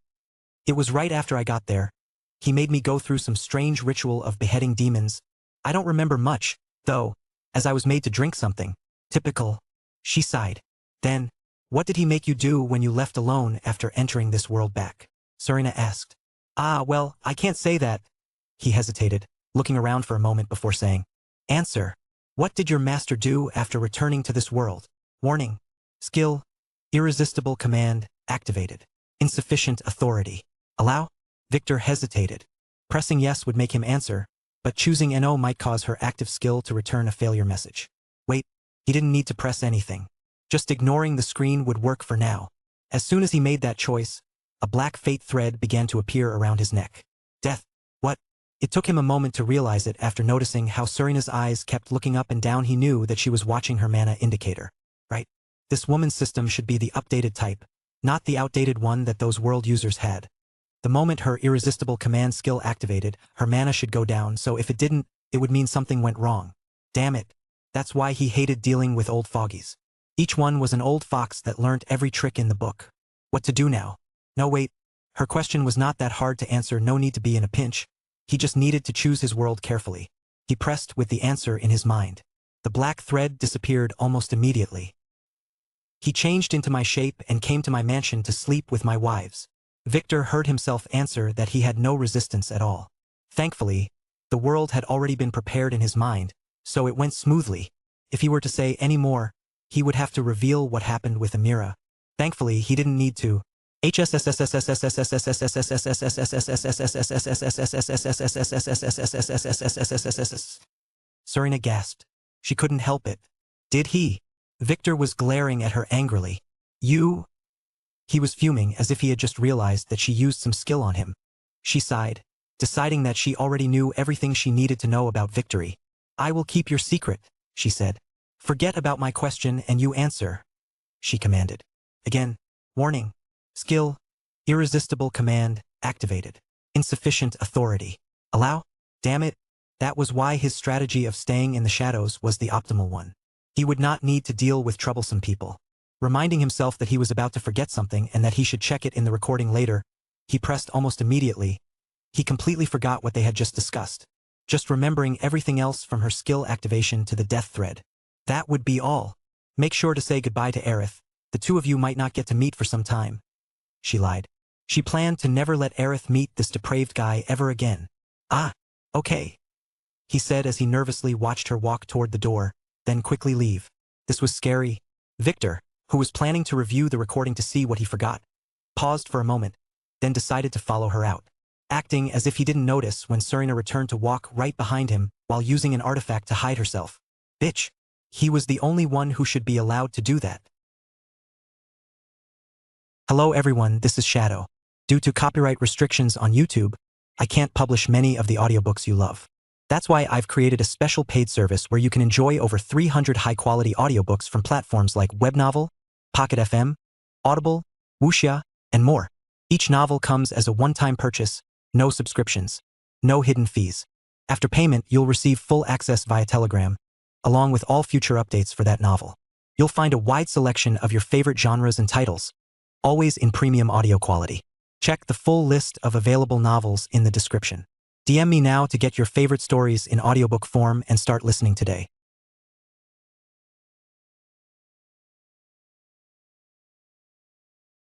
S1: It was right after I got there. He made me go through some strange ritual of beheading demons. I don't remember much, though, as I was made to drink something. Typical. She sighed. Then, what did he make you do when you left alone after entering this world back? Serena asked. Ah, well, I can't say that. He hesitated, looking around for a moment before saying. Answer. What did your master do after returning to this world? Warning. Skill. Irresistible command, activated. Insufficient authority. Allow? Victor hesitated. Pressing yes would make him answer, but choosing NO might cause her active skill to return a failure message. Wait, he didn't need to press anything. Just ignoring the screen would work for now. As soon as he made that choice, a black fate thread began to appear around his neck. Death. What? It took him a moment to realize it after noticing how Serena's eyes kept looking up and down. He knew that she was watching her mana indicator. Right? This woman's system should be the updated type, not the outdated one that those world users had. The moment her irresistible command skill activated, her mana should go down, so if it didn't, it would mean something went wrong. Damn it. That's why he hated dealing with old fogies. Each one was an old fox that learned every trick in the book. What to do now? No, wait. Her question was not that hard to answer. No need to be in a pinch. He just needed to choose his world carefully. He pressed with the answer in his mind. The black thread disappeared almost immediately. He changed into my shape and came to my mansion to sleep with my wives. Victor heard himself answer that he had no resistance at all. Thankfully, the world had already been prepared in his mind, so it went smoothly. If he were to say any more, he would have to reveal what happened with Amira. Thankfully, he didn't need to. Serena gasped. She couldn't help it. Did he? Victor was glaring at her angrily. You? He was fuming as if he had just realized that she used some skill on him. She sighed, deciding that she already knew everything she needed to know about Victory. I will keep your secret, she said. Forget about my question and you answer, she commanded. Again, warning. Skill. Irresistible command, activated. Insufficient authority. Allow? Damn it. That was why his strategy of staying in the shadows was the optimal one. He would not need to deal with troublesome people. Reminding himself that he was about to forget something and that he should check it in the recording later, he pressed almost immediately. He completely forgot what they had just discussed, just remembering everything else from her skill activation to the death thread. That would be all. Make sure to say goodbye to Aerith. The two of you might not get to meet for some time. She lied. She planned to never let Aerith meet this depraved guy ever again. Ah, okay, he said as he nervously watched her walk toward the door, then quickly leave. This was scary. Victor, who was planning to review the recording to see what he forgot, paused for a moment, then decided to follow her out, acting as if he didn't notice when Serena returned to walk right behind him while using an artifact to hide herself. Bitch. He was the only one who should be allowed to do that. Hello everyone, this is Shadow. Due to copyright restrictions on YouTube, I can't publish many of the audiobooks you love. That's why I've created a special paid service where you can enjoy over 300 high-quality audiobooks from platforms like Webnovel, Pocket FM, Audible, Wuxia, and more. Each novel comes as a one-time purchase, no subscriptions, no hidden fees. After payment, you'll receive full access via Telegram, along with all future updates for that novel. You'll find a wide selection of your favorite genres and titles, always in premium audio quality. Check the full list of available novels in the description. DM me now to get your favorite stories in audiobook form and start listening today.